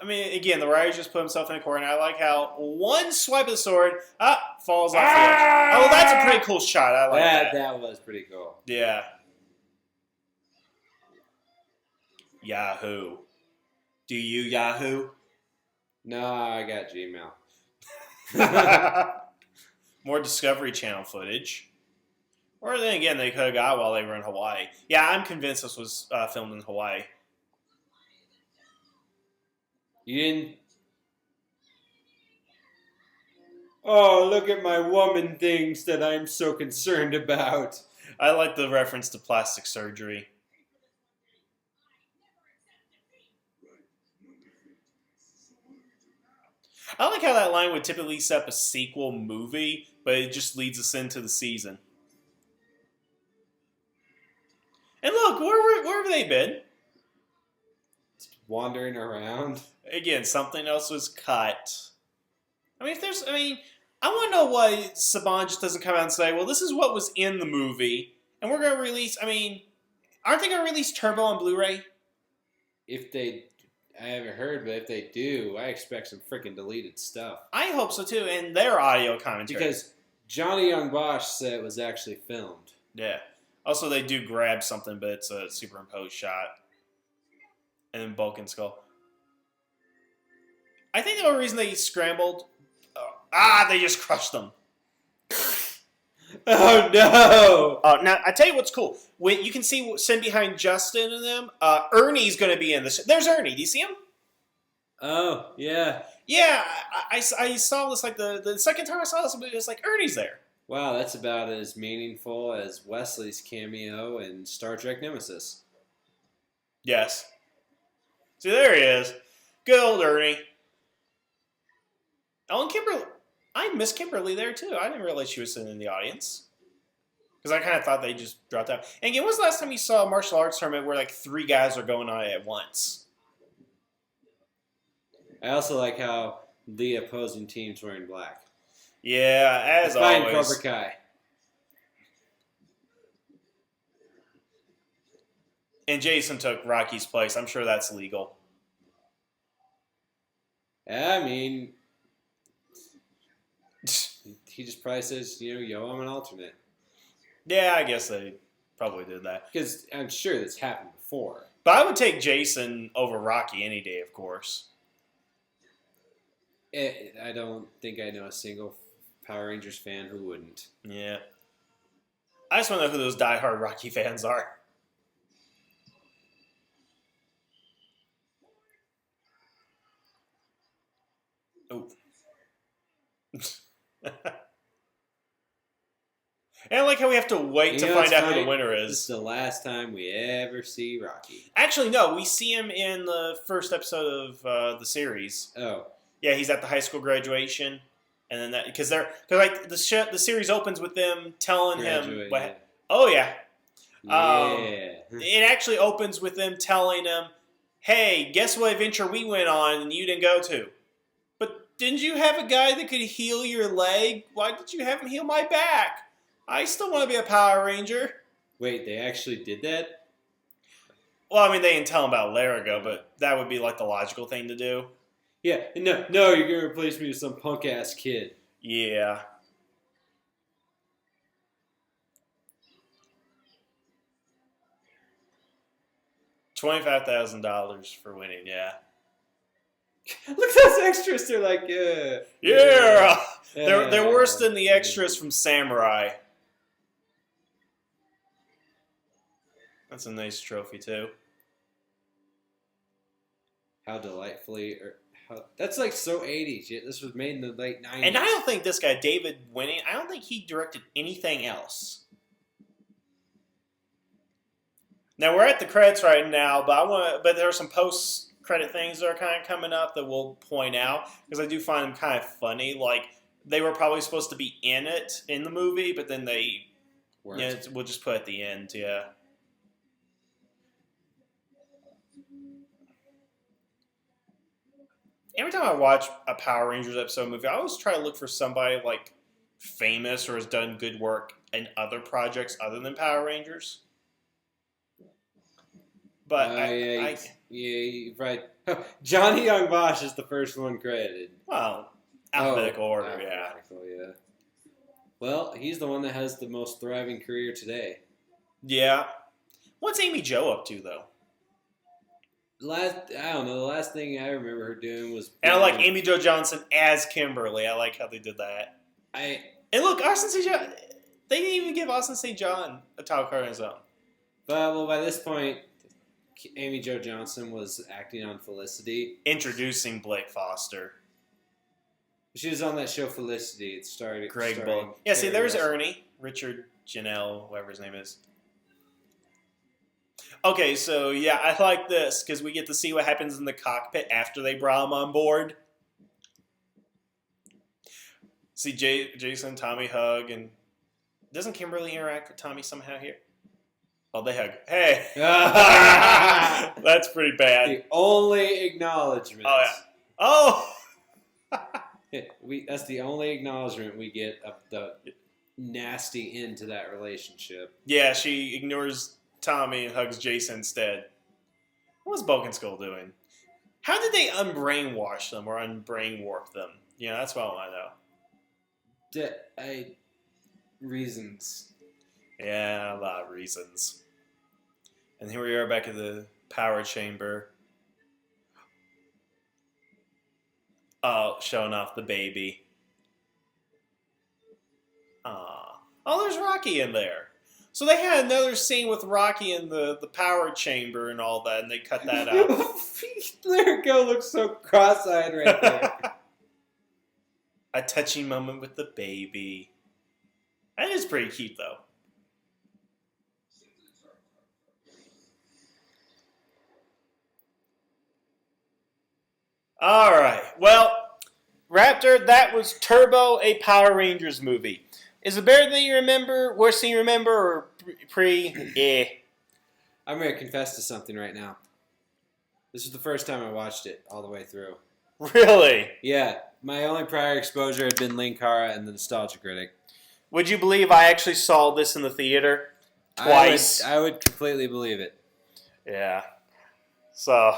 I mean, again, the writer just put himself in a corner. And I like how one swipe of the sword, falls off the edge. Oh, that's a pretty cool shot. I like that. That was pretty cool. Yeah. Yahoo. Do you Yahoo? No, I got Gmail. More Discovery Channel footage. Or then again, they could have got while they were in Hawaii. Yeah, I'm convinced this was filmed in Hawaii. You didn't... Oh, look at my woman things that I'm so concerned about. I like the reference to plastic surgery. I like how that line would typically set up a sequel movie, but it just leads us into the season. And look, where have they been? Just wandering around. Again, something else was cut. I mean, I want to know why Saban just doesn't come out and say, well, this is what was in the movie, and we're going to release, aren't they going to release Turbo on Blu-ray? I haven't heard, but if they do, I expect some freaking deleted stuff. I hope so too, and their audio commentary. Because Johnny Young Bosch said it was actually filmed. Yeah. Also, they do grab something, but it's a superimposed shot. And then Bulk and Skull. I think the only reason they scrambled... they just crushed them. Oh, no! Now, I tell you what's cool. When you can see Sin behind Justin and them, Ernie's going to be in this. There's Ernie. Do you see him? Oh, yeah. Yeah, I saw this, like, the second time I saw this, it was like, Ernie's there. Wow, that's about as meaningful as Wesley's cameo in Star Trek Nemesis. Yes. See, there he is. Good old Ernie. Oh, and Kimberly. I miss Kimberly there, too. I didn't realize she was sitting in the audience. Because I kind of thought they just dropped out. And again, when was the last time you saw a martial arts tournament where, like, 3 guys are going on it at once? I also like how the opposing team's wearing black. Yeah, as Fine, always. Cobra Kai. And Jason took Rocky's place. I'm sure that's legal. I mean, he just probably says, yo, I'm an alternate. Yeah, I guess they probably did that. Because I'm sure this happened before. But I would take Jason over Rocky any day, of course. I don't think I know a single Power Rangers fan who wouldn't. Yeah. I just want to know who those diehard Rocky fans are. Oh. And I like how we have to wait to find out who the winner is. This is the last time we ever see Rocky. Actually, no. We see him in the first episode of the series. Oh. Yeah, he's at the high school graduation. And then that because like the series opens with them telling him what. Yeah. Oh yeah. Yeah. It actually opens with them telling him, "Hey, guess what adventure we went on and you didn't go to? But didn't you have a guy that could heal your leg? Why did you have him heal my back? I still want to be a Power Ranger." Wait, they actually did that? Well, I mean, they didn't tell him about Larago, but that would be like the logical thing to do. Yeah. No, you're gonna replace me with some punk ass kid. Yeah. $25,000 for winning. Yeah. Look at those extras. They're like, Yeah. They're worse than the extras from Samurai. That's a nice trophy too. How delightfully, that's like so 80s. Yet this was made in the late 90s. And I don't think this guy David Winning. I don't think he directed anything else. Now we're at the credits right now, but there are some post-credit things that are kind of coming up that we'll point out because I do find them kind of funny. Like they were probably supposed to be in the movie, but then they, we'll just put at the end. Yeah. Every time I watch a Power Rangers episode movie, I always try to look for somebody like famous or has done good work in other projects other than Power Rangers. But you're right. Johnny Young Bosch is the first one credited. Well, alphabetical order, alphabetical, yeah. Well, he's the one that has the most thriving career today. Yeah. What's Amy Jo up to though? I don't know. The last thing I remember her doing was. And I like Amy Jo Johnson as Kimberly. I like how they did that. And look, Austin St. John. They didn't even give Austin St. John a title card on his own. Well, by this point, Amy Jo Johnson was acting on Felicity. Introducing Blake Foster. She was on that show Felicity. It started. Greg Bull. Yeah, see, there's Ernie. Richard Janelle, whatever his name is. Okay, so yeah, I like this because we get to see what happens in the cockpit after they brought him on board. See Jason, Tommy hug, and doesn't Kimberly interact with Tommy somehow here? Oh, they hug. Hey! That's pretty bad. The only acknowledgement. Oh, yeah. Oh! That's the only acknowledgement we get of the nasty end to that relationship. Yeah, she ignores Tommy and hugs Jason instead. What was Bulk and Skull doing? How did they unbrainwash them or unbrainwarp them? Yeah, that's what I want to know. Reasons. Yeah, a lot of reasons. And here we are back at the power chamber. Oh, showing off the baby. Oh, there's Rocky in there. So they had another scene with Rocky in the power chamber and all that, and they cut that out. Larago looks so cross-eyed right there. A touching moment with the baby. That is pretty cute, though. All right. Well, Raptor, that was Turbo, a Power Rangers movie. Is it better than you remember, worse than you remember, or pre? I'm going to confess to something right now. This is the first time I watched it all the way through. Really? Yeah. My only prior exposure had been Linkara and the Nostalgia Critic. Would you believe I actually saw this in the theater twice? I would completely believe it. Yeah. So,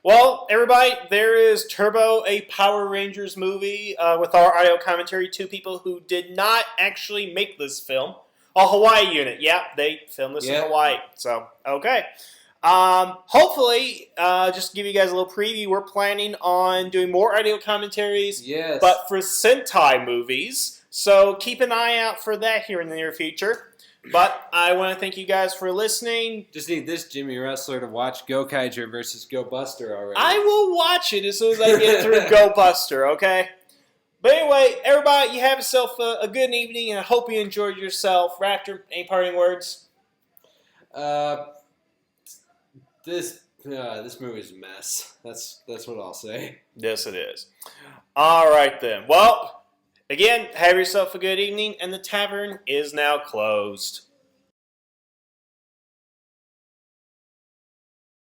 well, everybody, there is Turbo, a Power Rangers movie with our audio commentary. Two people who did not actually make this film. A Hawaii unit. Yeah, they filmed this in Hawaii. So, okay. Hopefully, just to give you guys a little preview, we're planning on doing more audio commentaries. Yes. But for Sentai movies. So keep an eye out for that here in the near future. But I want to thank you guys for listening. Just need this Jimmy Wrestler to watch Go Kaiser versus Go Buster already. I will watch it as soon as I get through Go Buster, okay? But anyway, everybody, you have yourself a good evening, and I hope you enjoyed yourself. Raptor, any parting words? This movie's a mess. That's what I'll say. Yes, it is. All right, then. Well, Again, have yourself a good evening, and the tavern is now closed.